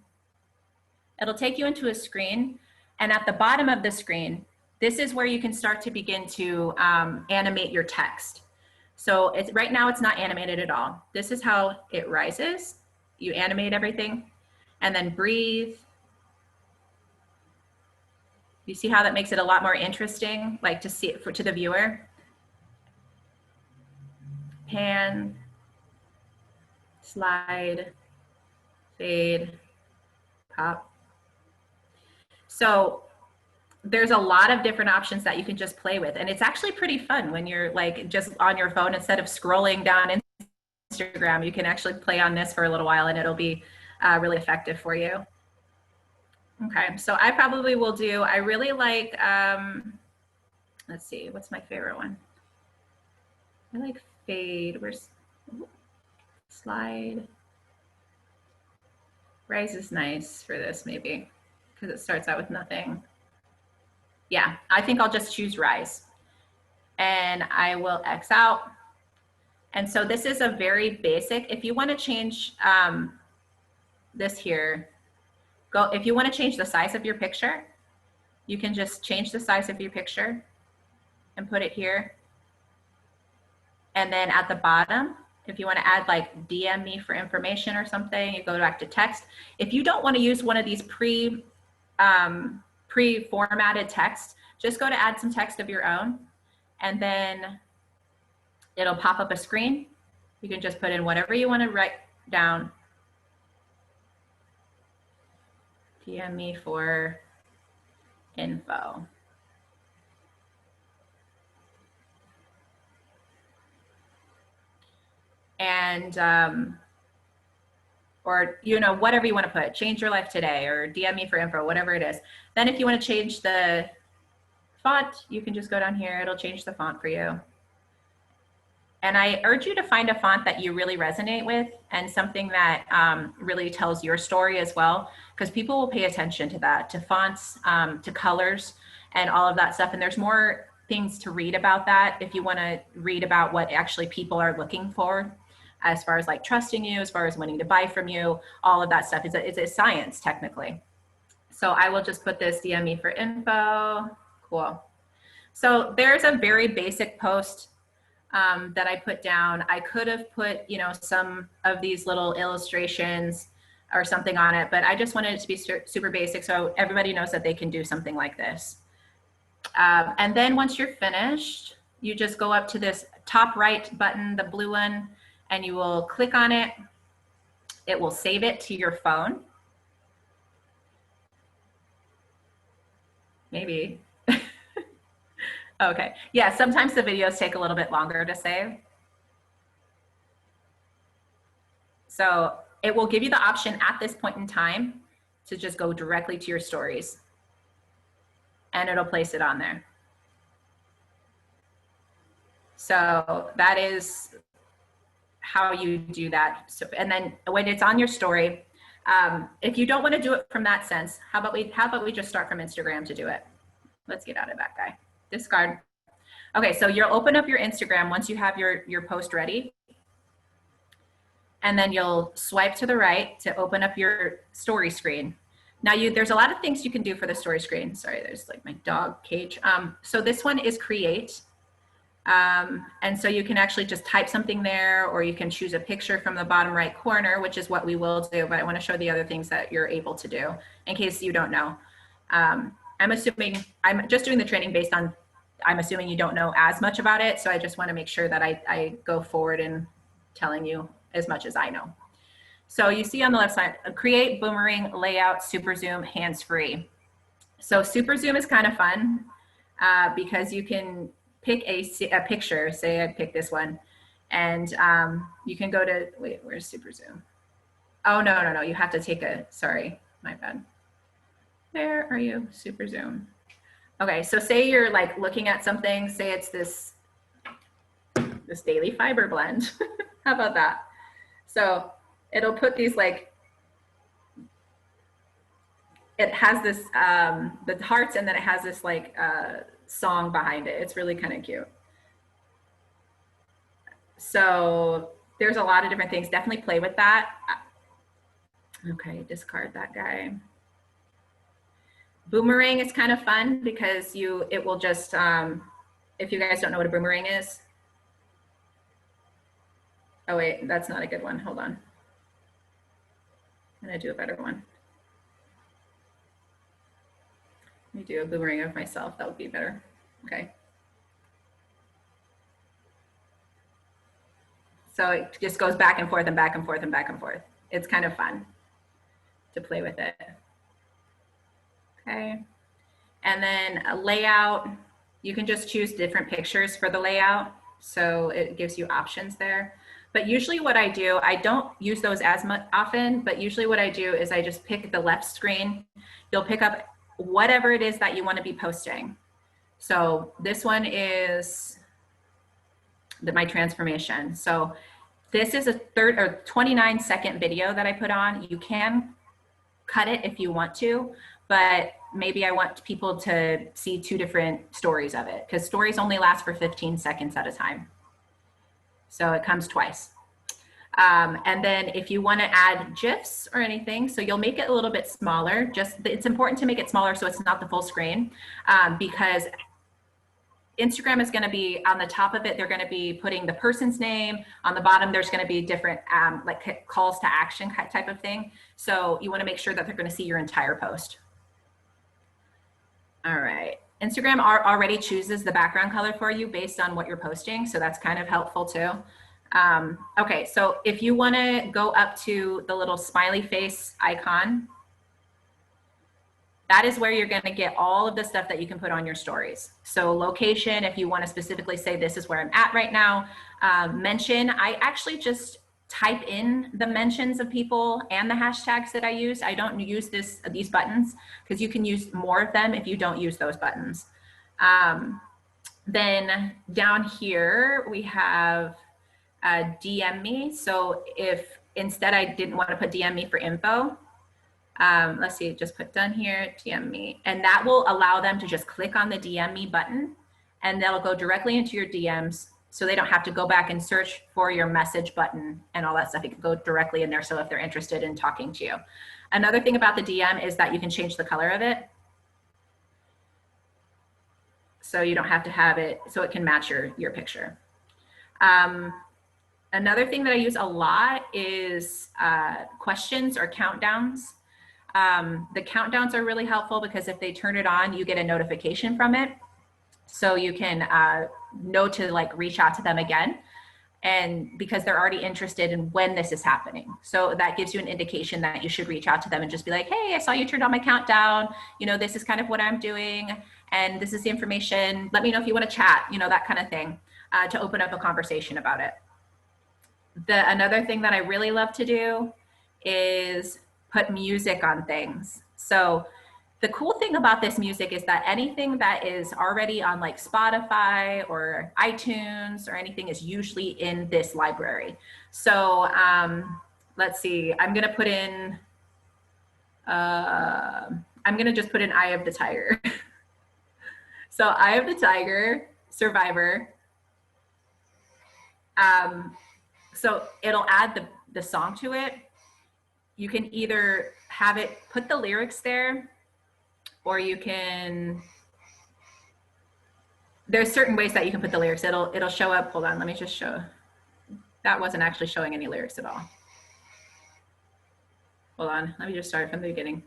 It'll take you into a screen, and at the bottom of the screen, this is where you can start to begin to animate your text. So right now it's not animated at all. This is how it rises. You animate everything, and then breathe. You see how that makes it a lot more interesting, like to see it to the viewer. Pan, slide, fade, pop. So there's a lot of different options that you can just play with. And it's actually pretty fun when you're like just on your phone, instead of scrolling down Instagram, you can actually play on this for a little while and it'll be really effective for you. Okay, so I probably will do, I really like, let's see, what's my favorite one? I like fade, where's, slide. Rise is nice for this maybe, because it starts out with nothing. Yeah, I think I'll just choose rise. And I will X out. And so this is a very basic, if you want to change this here, if you want to change the size of your picture, you can just change the size of your picture and put it here. And then at the bottom, if you want to add like DM me for information or something, you go back to text. If you don't want to use one of these pre-formatted text, just go to add some text of your own, and then it'll pop up a screen. You can just put in whatever you want to write down. DM me for info. And, or, you know, whatever you want to put, change your life today, or DM me for info, whatever it is. Then if you want to change the font, you can just go down here. It'll change the font for you. And I urge you to find a font that you really resonate with and something that really tells your story as well, because people will pay attention to that, to fonts, to colors, and all of that stuff. And there's more things to read about that if you want to read about what actually people are looking for, as far as like trusting you, as far as wanting to buy from you, all of that stuff. It's a science technically. So I will just put this DM me for info. Cool. So there's a very basic post that I put down. I could have put, you know, some of these little illustrations or something on it, but I just wanted it to be super basic so everybody knows that they can do something like this. And then once you're finished, you just go up to this top right button, the blue one, and you will click on it. It will save it to your phone. Maybe. Okay. Yeah, sometimes the videos take a little bit longer to save. So it will give you the option at this point in time to just go directly to your stories. And it'll place it on there. So that is how you do that. So, and then when it's on your story, if you don't want to do it from that sense, how about we just start from Instagram to do it? Let's get out of that guy. Discard. Okay, so you'll open up your Instagram once you have your post ready. And then you'll swipe to the right to open up your story screen. Now there's a lot of things you can do for the story screen. Sorry, there's like my dog cage. So this one is create. And so you can actually just type something there, or you can choose a picture from the bottom right corner, which is what we will do, but I want to show the other things that you're able to do in case you don't know. I'm just doing the training based on, I'm assuming you don't know as much about it. So I just want to make sure that I go forward in telling you as much as I know. So you see on the left side, create, boomerang, layout, super zoom, hands-free. So super zoom is kind of fun because you can pick a picture. Say I pick this one, and you can go to, wait, where's super zoom? Oh, no, you have to take sorry, my bad. Where are you? Super zoom. Okay, so say you're like looking at something, say it's this daily fiber blend. How about that? So it'll put these like, it has this, the hearts, and then it has this like song behind it. It's really kind of cute. So there's a lot of different things. Definitely play with that. Okay, discard that guy. Boomerang is kind of fun because it will just, if you guys don't know what a boomerang is. Oh wait, that's not a good one. Hold on. I'm gonna do a better one. Let me do a boomerang of myself. That would be better. Okay. So it just goes back and forth and back and forth and back and forth. It's kind of fun to play with it. Okay. And then a layout, you can just choose different pictures for the layout. So it gives you options there. But usually what I do, I don't use those as much often, but usually what I do is I just pick the left screen. You'll pick up whatever it is that you want to be posting. So this one is my transformation. So this is a 29-second video that I put on. You can cut it if you want to, but maybe I want people to see 2 different stories of it, because stories only last for 15 seconds at a time. So it comes twice. And then if you want to add GIFs or anything, so you'll make it a little bit smaller. It's important to make it smaller so it's not the full screen, because Instagram is going to be on the top of it. They're going to be putting the person's name on the bottom. There's going to be different like calls to action type of thing. So you want to make sure that they're going to see your entire post. All right. Instagram already chooses the background color for you based on what you're posting. So that's kind of helpful too. Okay, so if you want to go up to the little smiley face icon, that is where you're going to get all of the stuff that you can put on your stories. So location, if you want to specifically say this is where I'm at right now. Mention, I actually just type in the mentions of people and the hashtags that I use. I don't use these buttons because you can use more of them if you don't use those buttons. Then down here we have DM me. So if instead I didn't want to put DM me for info, let's see, just put done here, DM me. And that will allow them to just click on the DM me button and that'll go directly into your DMs. So they don't have to go back and search for your message button and all that stuff. It can go directly in there. So if they're interested in talking to you. Another thing about the DM is that you can change the color of it. So you don't have to have it, so it can match your picture. Another thing that I use a lot is questions or countdowns. The countdowns are really helpful because if they turn it on, you get a notification from it. So you can know to like reach out to them again, and because they're already interested in when this is happening. So that gives you an indication that you should reach out to them and just be like, hey, I saw you turned on my countdown. You know, this is kind of what I'm doing. And this is the information. Let me know if you want to chat, you know, that kind of thing, to open up a conversation about it. Another thing that I really love to do is put music on things. So the cool thing about this music is that anything that is already on like Spotify or iTunes or anything is usually in this library. So let's see, I'm gonna put in, I'm gonna just put in Eye of the Tiger. So Eye of the Tiger, Survivor. So it'll add the song to it. You can either have it put the lyrics there, or you can, there's certain ways that you can put the lyrics. It'll show up, hold on, let me just show. That wasn't actually showing any lyrics at all. Hold on, let me just start from the beginning.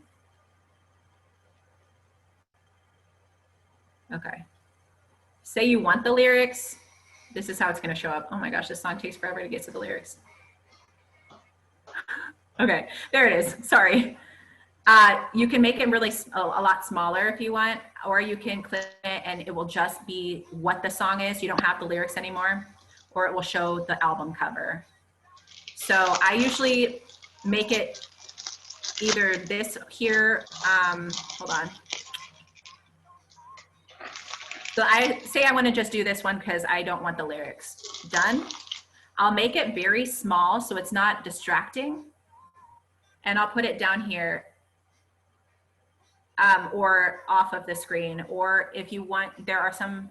Okay. Say you want the lyrics. This is how it's gonna show up. Oh my gosh, this song takes forever to get to the lyrics. Okay, there it is, sorry. You can make it really a lot smaller if you want, or you can click it and it will just be what the song is. You don't have the lyrics anymore, or it will show the album cover. So I usually make it either this here, hold on. So I say I want to just do this one because I don't want the lyrics. Done. I'll make it very small so it's not distracting. And I'll put it down here or off of the screen. Or if you want, there are some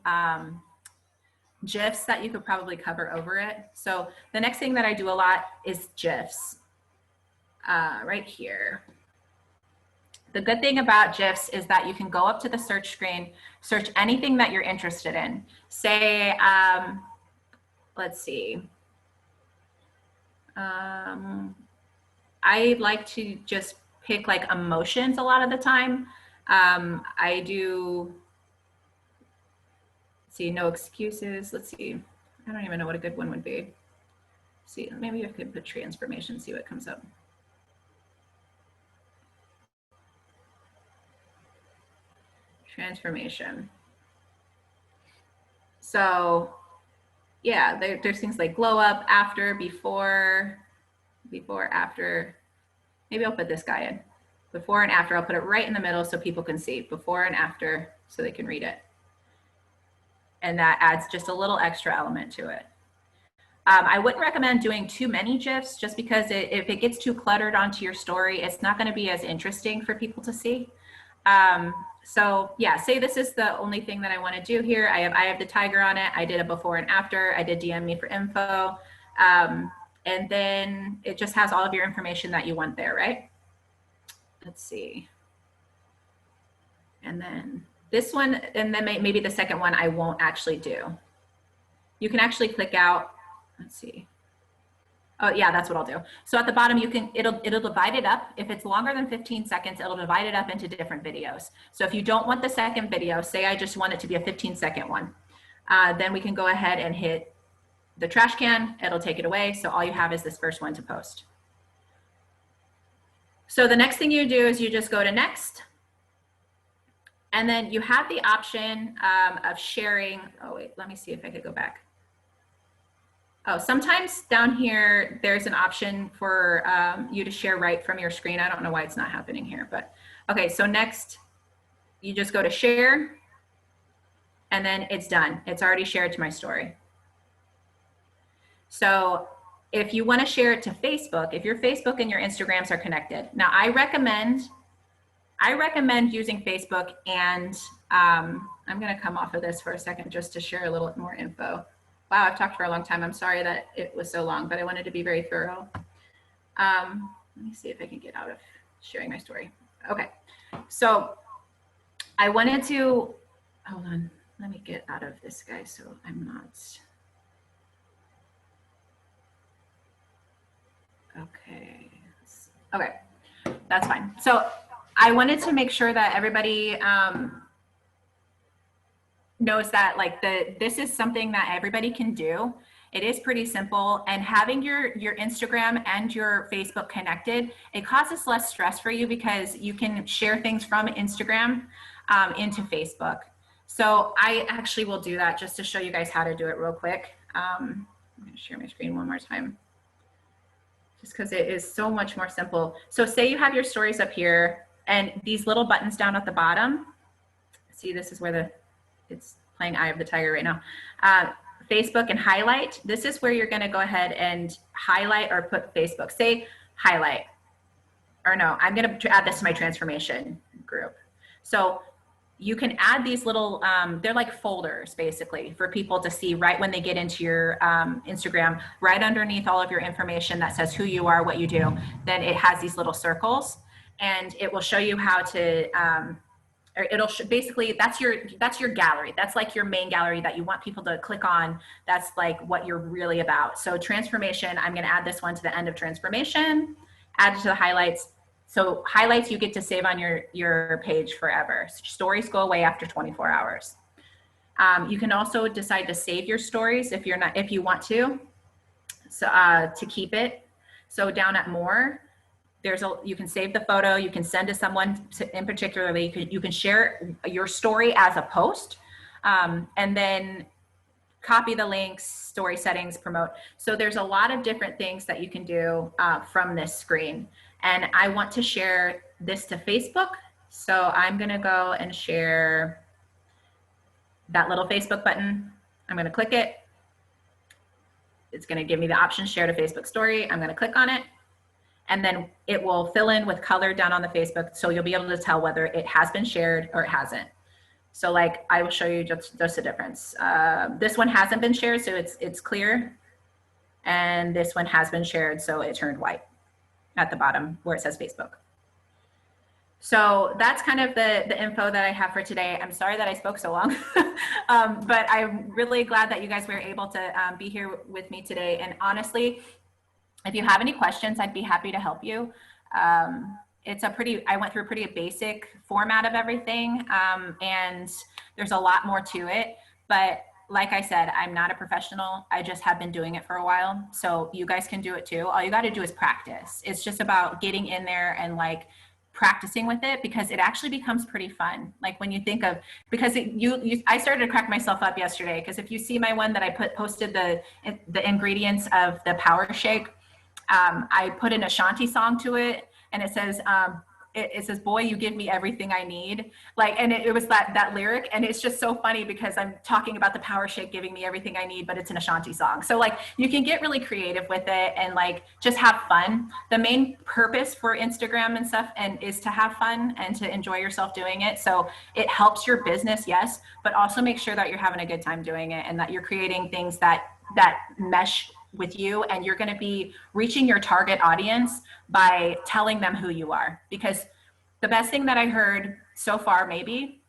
GIFs that you could probably cover over it. So the next thing that I do a lot is GIFs right here. The good thing about GIFs is that you can go up to the search screen, search anything that you're interested in. Say, let's see. I like to just pick like emotions a lot of the time. I do, let's see, no excuses. Let's see. I don't even know what a good one would be. See, maybe I could put transformation, see what comes up. Transformation. So yeah, there's things like glow up, after, before, after. Maybe I'll put this guy in. Before and after, I'll put it right in the middle so people can see before and after so they can read it. And that adds just a little extra element to it. I wouldn't recommend doing too many GIFs just because if it gets too cluttered onto your story, it's not going to be as interesting for people to see. So yeah, say this is the only thing that I want to do here. I have the tiger on it. I did a before and after. I did DM me for info. And then it just has all of your information that you want there, right? Let's see. And then this one, and then maybe the second one I won't actually do. You can actually click out, let's see. Oh yeah, that's what I'll do. So at the bottom, it'll divide it up. If it's longer than 15 seconds, it'll divide it up into different videos. So if you don't want the second video, say I just want it to be a 15-second one, then we can go ahead and hit the trash can, it'll take it away. So all you have is this first one to post. So the next thing you do is you just go to next. And then you have the option of sharing. Oh wait, let me see if I could go back. Oh, sometimes down here, there's an option for you to share right from your screen. I don't know why it's not happening here, but okay. So next, you just go to share and then it's done. It's already shared to my story. So if you want to share it to Facebook, if your Facebook and your Instagrams are connected. Now I recommend using Facebook, and I'm going to come off of this for a second just to share a little more info. Wow, I've talked for a long time. I'm sorry that it was so long, but I wanted to be very thorough. Let me see if I can get out of sharing my story. Okay, so I wanted to, hold on, let me get out of this guy so I'm not, okay, that's fine. So I wanted to make sure that everybody knows that like this is something that everybody can do. It is pretty simple, and having your Instagram and your Facebook connected, it causes less stress for you because you can share things from Instagram into Facebook. So I actually will do that just to show you guys how to do it real quick. I'm going to share my screen one more time, just because it is so much more simple. So say you have your stories up here and these little buttons down at the bottom. See, this is where it's playing Eye of the Tiger right now. Facebook and highlight. This is where you're going to go ahead and highlight or put Facebook. Say highlight, or no, I'm going to add this to my transformation group. So you can add these little, they're like folders basically for people to see right when they get into your Instagram, right underneath all of your information that says who you are, what you do. Then it has these little circles, and it will show you how to, or it'll basically, that's your gallery. That's like your main gallery that you want people to click on. That's like what you're really about. So transformation, I'm going to add this one to the end of transformation, add it to the highlights. So highlights you get to save on your page forever. Stories go away after 24 hours. You can also decide to save your stories if you want to, so to keep it. So down at more, you can save the photo, you can send to someone in particularly, you can share your story as a post, and then copy the links, story settings, promote. So there's a lot of different things that you can do from this screen. And I want to share this to Facebook. So I'm gonna go and share that little Facebook button. I'm gonna click it. It's gonna give me the option share to Facebook story. I'm gonna click on it. And then it will fill in with color down on the Facebook. So you'll be able to tell whether it has been shared or it hasn't. So like, I will show you just the difference. This one hasn't been shared, so it's clear. And this one has been shared, so it turned white at the bottom where it says Facebook. So that's kind of the info that I have for today. I'm sorry that I spoke so long, but I'm really glad that you guys were able to be here with me today. And honestly, if you have any questions, I'd be happy to help you. I went through a pretty basic format of everything, and there's a lot more to it. But like I said, I'm not a professional. I just have been doing it for a while. So you guys can do it too. All you got to do is practice. It's just about getting in there and like practicing with it, because it actually becomes pretty fun. Like when you think of, because I started to crack myself up yesterday, because if you see my one that I posted the ingredients of the power shake, I put an Ashanti song to it, and it says, it says, boy, you give me everything I need. Like, and it was that lyric. And it's just so funny because I'm talking about the power shake giving me everything I need, but it's an Ashanti song. So like, you can get really creative with it and like, just have fun. The main purpose for Instagram and stuff is to have fun and to enjoy yourself doing it. So it helps your business, yes, but also make sure that you're having a good time doing it and that you're creating things that mesh with you, and you're going to be reaching your target audience by telling them who you are. Because the best thing that I heard so far, maybe,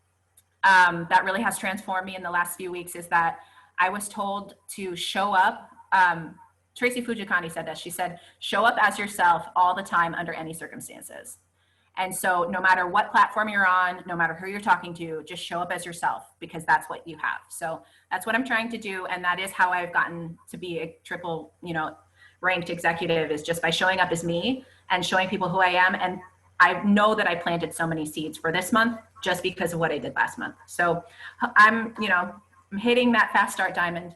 that really has transformed me in the last few weeks is that I was told to show up. Tracy Fujikani said that. She said, show up as yourself all the time under any circumstances. And so no matter what platform you're on, no matter who you're talking to, just show up as yourself, because that's what you have. So that's what I'm trying to do. And that is how I've gotten to be a triple, ranked executive, is just by showing up as me and showing people who I am. And I know that I planted so many seeds for this month just because of what I did last month. So I'm hitting that fast start diamond.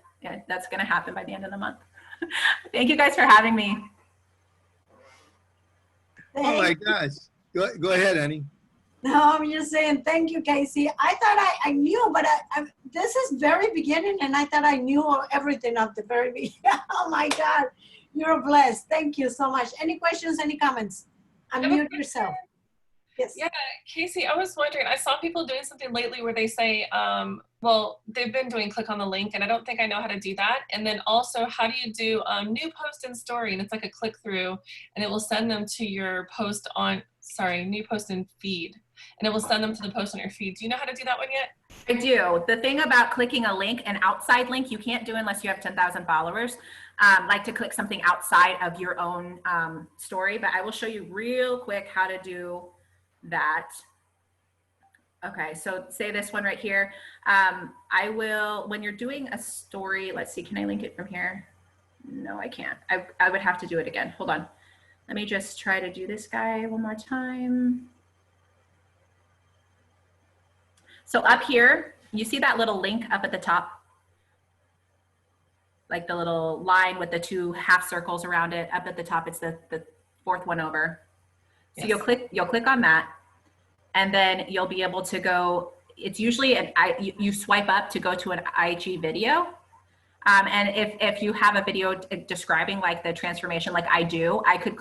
That's going to happen by the end of the month. Thank you guys for having me. Oh my gosh. Go ahead, Annie. No, I'm just saying, thank you, Casey. I thought I knew, but this is very beginning, and I thought I knew everything at the very beginning. Oh my God, you're blessed. Thank you so much. Any questions, any comments? Unmute yourself. Yes. Yeah, Casey, I was wondering, I saw people doing something lately where they say, well, they've been doing click on the link, and I don't think I know how to do that. And then also, how do you do new post and story? And it's like a click through, and it will send them to your post on, sorry, new post and feed. And it will send them to the post on your feed. Do you know how to do that one yet? I do. The thing about clicking a link, an outside link, you can't do unless you have 10,000 followers. Like to click something outside of your own story, but I will show you real quick how to do that. Okay, so say this one right here. I will, when you're doing a story, let's see, can I link it from here? No, I can't. I would have to do it again. Hold on. Let me just try to do this guy one more time. So up here, you see that little link up at the top? Like the little line with the two half circles around it. Up at the top, it's the fourth one over. So yes. You'll click on that, and then you'll be able to go, it's usually, you swipe up to go to an IG video. And if you have a video describing like the transformation, like I do, I could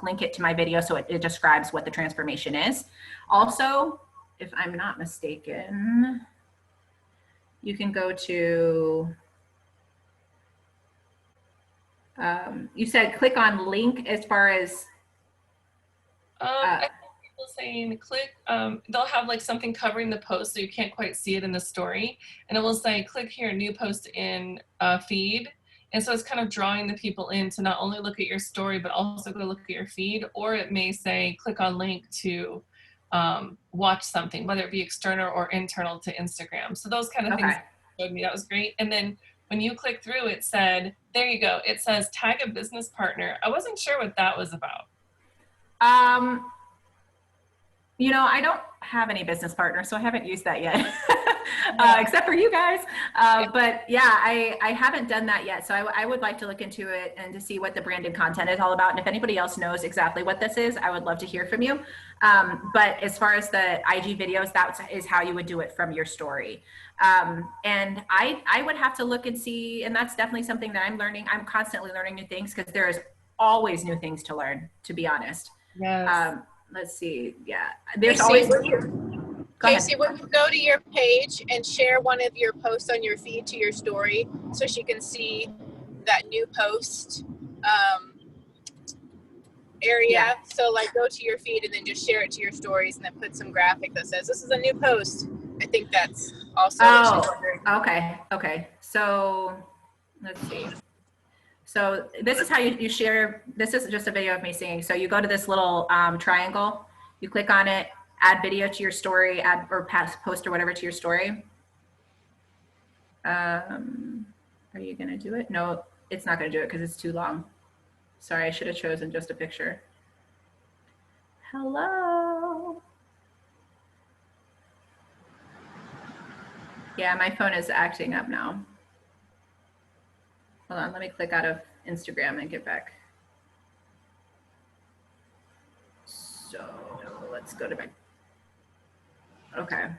link it to my video so it describes what the transformation is. Also, if I'm not mistaken, you can go to, you said click on link as far as, I think people saying click, they'll have like something covering the post so you can't quite see it in the story. And it will say click here, new post in feed. And so it's kind of drawing the people in to not only look at your story, but also go look at your feed. Or it may say click on link to watch something, whether it be external or internal to Instagram. So those kind of things showed me. That was great. And then when you click through, it said, there you go. It says tag a business partner. I wasn't sure what that was about. You know, I don't have any business partners, so I haven't used that yet, except for you guys. But yeah, I haven't done that yet. So I would like to look into it and to see what the branded content is all about. And if anybody else knows exactly what this is, I would love to hear from you. But as far as the IG videos, that is how you would do it from your story. And I would have to look and see, and that's definitely something that I'm learning. I'm constantly learning new things because there is always new things to learn, to be honest. Yes. Let's see. Yeah, there's always. Casey, when you go to your page and share one of your posts on your feed to your story so she can see that new post area. Yeah. So like go to your feed and then just share it to your stories and then put some graphic that says, this is a new post. I think that's also okay. So let's see. So this is how you share. This is just a video of me singing. So you go to this little triangle, you click on it, add video to your story, add or post or whatever to your story. Are you gonna do it? No, it's not gonna do it because it's too long. Sorry, I should have chosen just a picture. Hello. Yeah, my phone is acting up now. Hold on, let me click out of Instagram and get back. So let's go to my, okay.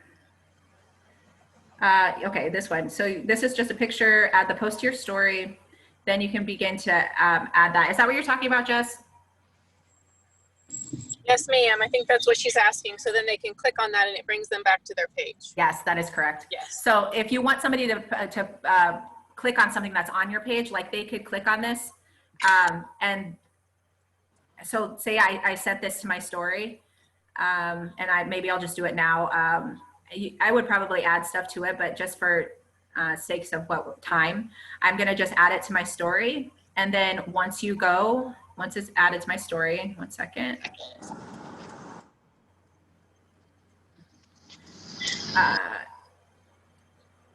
Okay, this one. So this is just a picture, add the post to your story. Then you can begin to add that. Is that what you're talking about, Jess? Yes, ma'am. I think that's what she's asking. So then they can click on that and it brings them back to their page. Yes, that is correct. Yes. So if you want somebody to click on something that's on your page, like they could click on this. And so say I sent this to my story and maybe I'll just do it now. I would probably add stuff to it, but just for sakes of time, I'm going to just add it to my story. And then once it's added to my story, 1 second.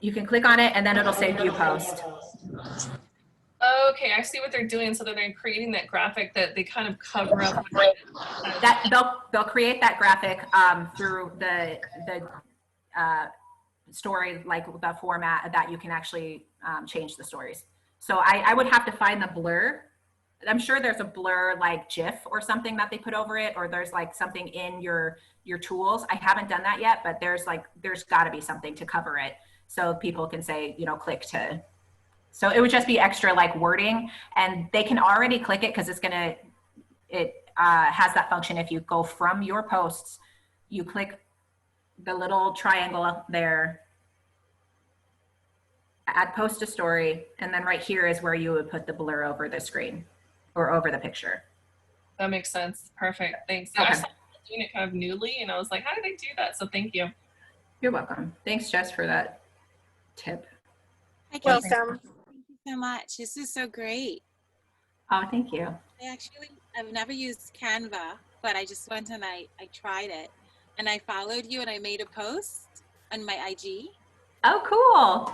You can click on it and then it'll say view post. Okay, I see what they're doing. So they're creating that graphic that they kind of cover up. That they'll create that graphic through the story, like the format that you can actually change the stories. So I would have to find the blur. I'm sure there's a blur like GIF or something that they put over it, or there's like something in your tools. I haven't done that yet, but there's got to be something to cover it so people can say, you know, click to. So it would just be extra like wording, and they can already click it because it has that function. If you go from your posts, you click the little triangle there, add post to story, and then right here is where you would put the blur over the screen or over the picture. That makes sense. Perfect. Thanks. Okay. I saw people doing it kind of newly, and I was like, how did I do that? So thank you. You're welcome. Thanks, Jess, for that tip. Hi, Welcome. Thank you so much. This is so great. Oh, thank you. I've never used Canva, but I just went and I tried it, and I followed you and I made a post on my IG. Oh, cool.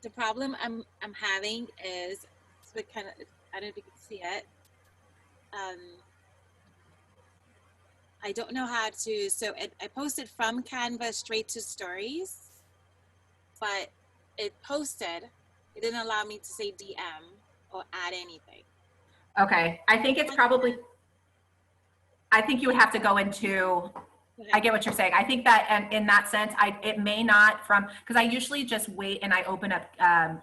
The problem I'm having is it's kind of, I don't know if you can see it. I don't know how to, so I posted from Canva straight to stories, but it didn't allow me to say DM or add anything. Okay. I think it's probably, I think you would have to go into, I get what you're saying. I think that, and in that sense, it may not because I usually just wait and I open up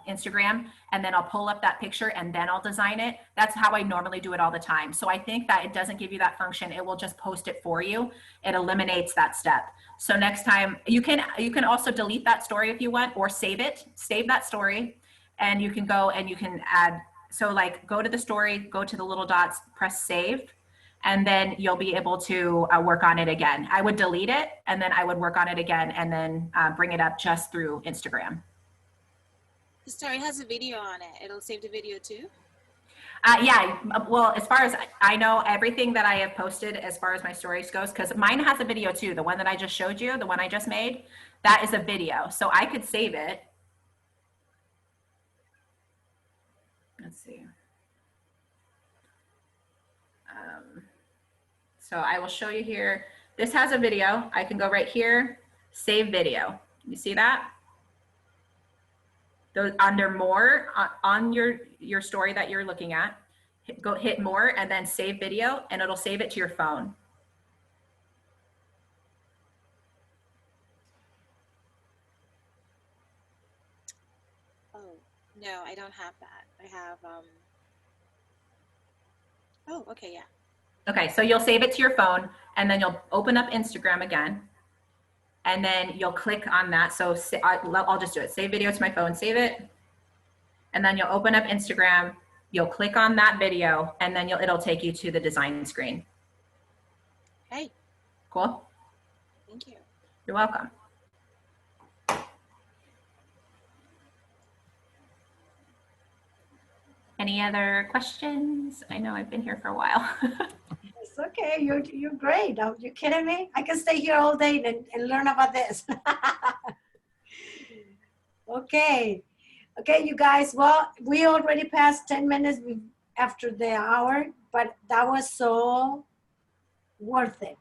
Instagram and then I'll pull up that picture and then I'll design it. That's how I normally do it all the time. So I think that it doesn't give you that function. It will just post it for you. It eliminates that step. So next time you can also delete that story if you want, or save that story, and you can go and you can add. So like go to the story, go to the little dots, press save, and then you'll be able to work on it again. I would delete it and then I would work on it again and then bring it up just through Instagram. The story has a video on it. It'll save the video too? Yeah, well, as far as I know, everything that I have posted as far as my stories goes, because mine has a video too. The one that I just showed you, the one I just made, that is a video. So I could save it. Let's see. So I will show you here. This has a video. I can go right here, save video. You see that? Under more on your story that you're looking at, hit more and then save video, and it'll save it to your phone. Oh, no, I don't have that. I have, oh, okay, yeah. Okay, so you'll save it to your phone and then you'll open up Instagram again. And then you'll click on that. So I'll just do it. Save video to my phone, save it. And then you'll open up Instagram. You'll click on that video and then it'll take you to the design screen. Okay, Cool? thank you. You're welcome. Any other questions? I know I've been here for a while. It's okay. You're great. Are you kidding me? I can stay here all day and learn about this. Okay. Okay, you guys. Well, we already passed 10 minutes after the hour, but that was so worth it.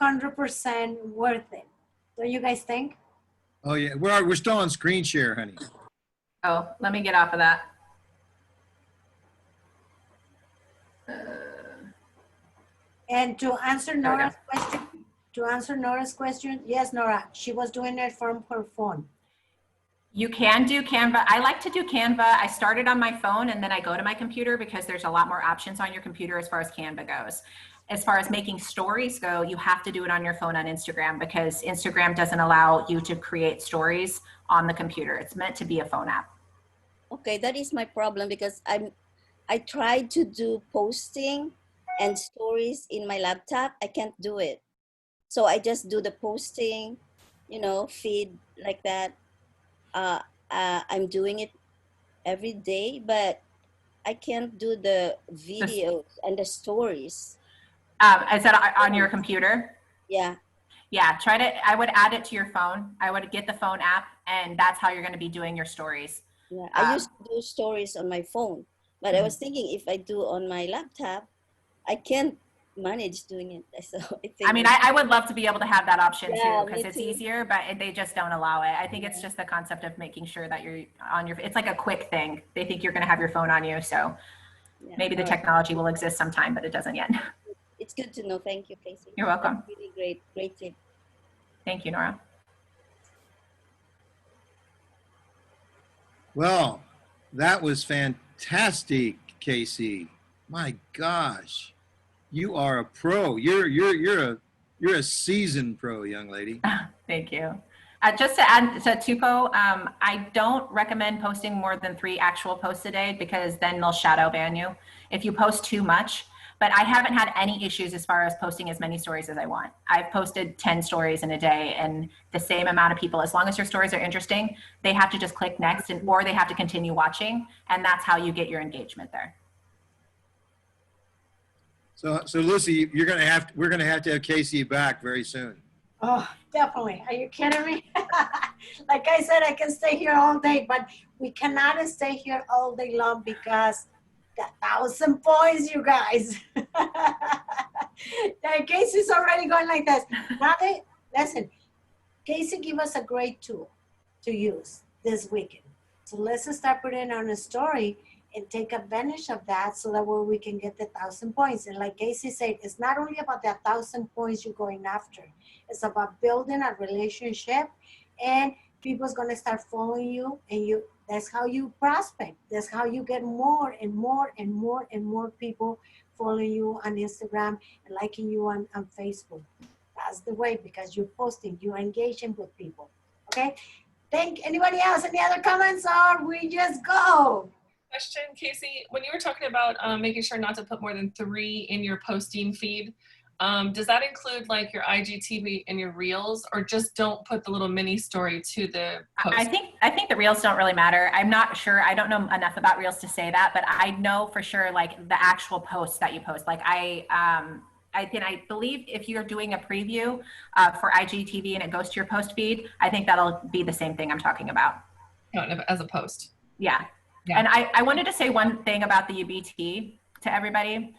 100% worth it. Don't you guys think? Oh yeah, we're still on screen share, honey. Oh, let me get off of that. And to answer There we Nora's question, yes, Nora, she was doing it from her phone. You can do Canva. I like to do Canva. I started on my phone and then I go to my computer because there's a lot more options on your computer as far as Canva goes. As far as making stories go, you have to do it on your phone on Instagram because Instagram doesn't allow you to create stories on the computer. It's meant to be a phone app. Okay, that is my problem because I tried to do posting and stories in my laptop. I can't do it. So I just do the posting, feed like that. I'm doing it every day, but I can't do the videos and the stories. Is that on your computer? Yeah. Yeah, I would add it to your phone. I would get the phone app and that's how you're going to be doing your stories. Yeah, I used to do stories on my phone, but I was thinking if I do on my laptop, I can't manage doing it. So I think. I mean, I would love to be able to have that option Yeah, too, because me it's too. easier, but they just don't allow it. I think it's just the concept of making sure that you're on your, it's like a quick thing. They think you're going to have your phone on you. So Yeah. maybe the technology will exist sometime, but it doesn't yet. It's good to know. Thank you, Kaci. You're welcome. That's really great tip. Thank you, Nora. Well, that was fantastic, Kaci. My gosh, you are a pro. You're a seasoned pro, young lady. Thank you. Just to add to Tupo, I don't recommend posting more than 3 actual posts a day because then they'll shadow ban you if you post too much. But I haven't had any issues as far as posting as many stories as I want. I've posted 10 stories in a day and the same amount of people, as long as your stories are interesting, they have to just click next or they have to continue watching. And that's how you get your engagement there. So Lucy, we're gonna have to have Kaci back very soon. Oh, definitely. Are you kidding me? Like I said, I can stay here all day, but we cannot stay here all day long because the 1,000 points, you guys. Casey's already going like this. Listen, Kaci gave us a great tool to use this weekend. So let's start putting on a story and take advantage of that so that way we can get the 1,000 points. And like Kaci said, it's not only about the 1,000 points you're going after. It's about building a relationship and people's gonna start following you and that's how you prospect. That's how you get more and more and more and more people following you on Instagram and liking you on Facebook. That's the way, because you're posting, you're engaging with people, okay? Anybody else, any other comments, or we just go? Question, Kaci, when you were talking about making sure not to put more than 3 in your posting feed, does that include like your IGTV and your reels, or just don't put the little mini story to the post? I think the reels don't really matter. I'm not sure. I don't know enough about reels to say that, but I know for sure like the actual posts that you post. Like I believe if you're doing a preview for IGTV and it goes to your post feed, I think that'll be the same thing I'm talking about. As a post. Yeah. Yeah. And I wanted to say one thing about the UBT to everybody.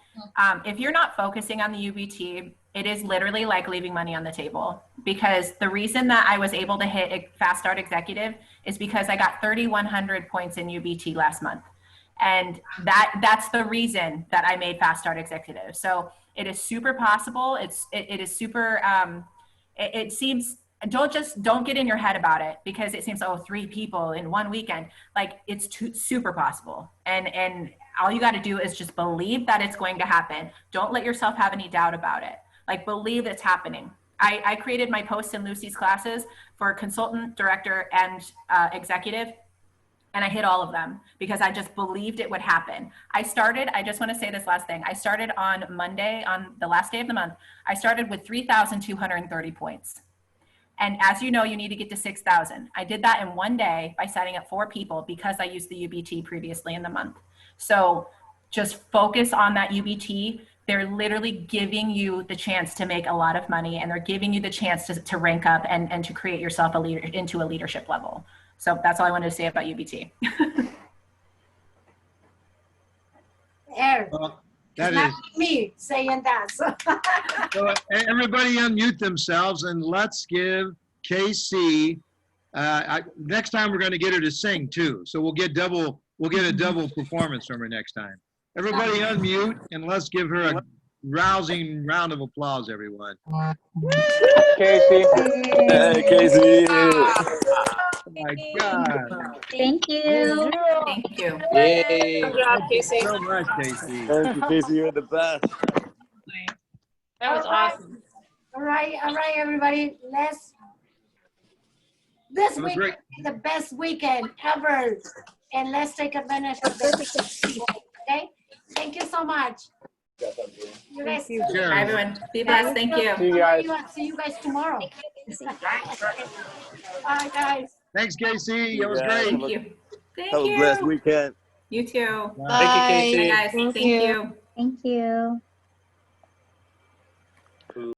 If you're not focusing on the UBT, it is literally like leaving money on the table, because the reason that I was able to hit a Fast Start Executive is because I got 3,100 points in UBT last month. And that's the reason that I made Fast Start Executive. So it is super possible. It is super, it seems, don't get in your head about it because it seems, 3 people in one weekend. Like it's super possible. And all you got to do is just believe that it's going to happen. Don't let yourself have any doubt about it. Like believe it's happening. I created my posts in Lucy's classes for consultant, director, and executive. And I hit all of them because I just believed it would happen. I just want to say this last thing. I started on Monday, on the last day of the month. I started with 3,230 points. And as you know, you need to get to 6,000. I did that in one day by signing up 4 people because I used the UBT previously in the month. So just focus on that UBT. They're literally giving you the chance to make a lot of money, and they're giving you the chance to rank up and to create yourself into a leadership level. So that's all I wanted to say about UBT. Eric, That not is, me saying that. So. so everybody unmute themselves and let's give Kaci, next time we're gonna get her to sing too. So we'll get a double performance from her next time. Everybody unmute and let's give her a rousing round of applause, everyone. Kaci. Hey, Kaci. Oh my God. Thank you. Thank you. Yay. Good job, Kaci. So much, Kaci. Thank you, Kaci. You're the best. That was awesome. All right, everybody. This That was weekend great. is the best weekend ever. And let's take advantage of it. Okay? Thank you so much. You guys. Sure. Bye, everyone. Be blessed. Thank you. See you guys. See you guys tomorrow. Bye, guys. Thanks, Kaci. That was Yeah. great. Thank you. Thank Have a you. blessed weekend. You too. Thank you, Kaci. Bye, guys. Thank you. Thank you.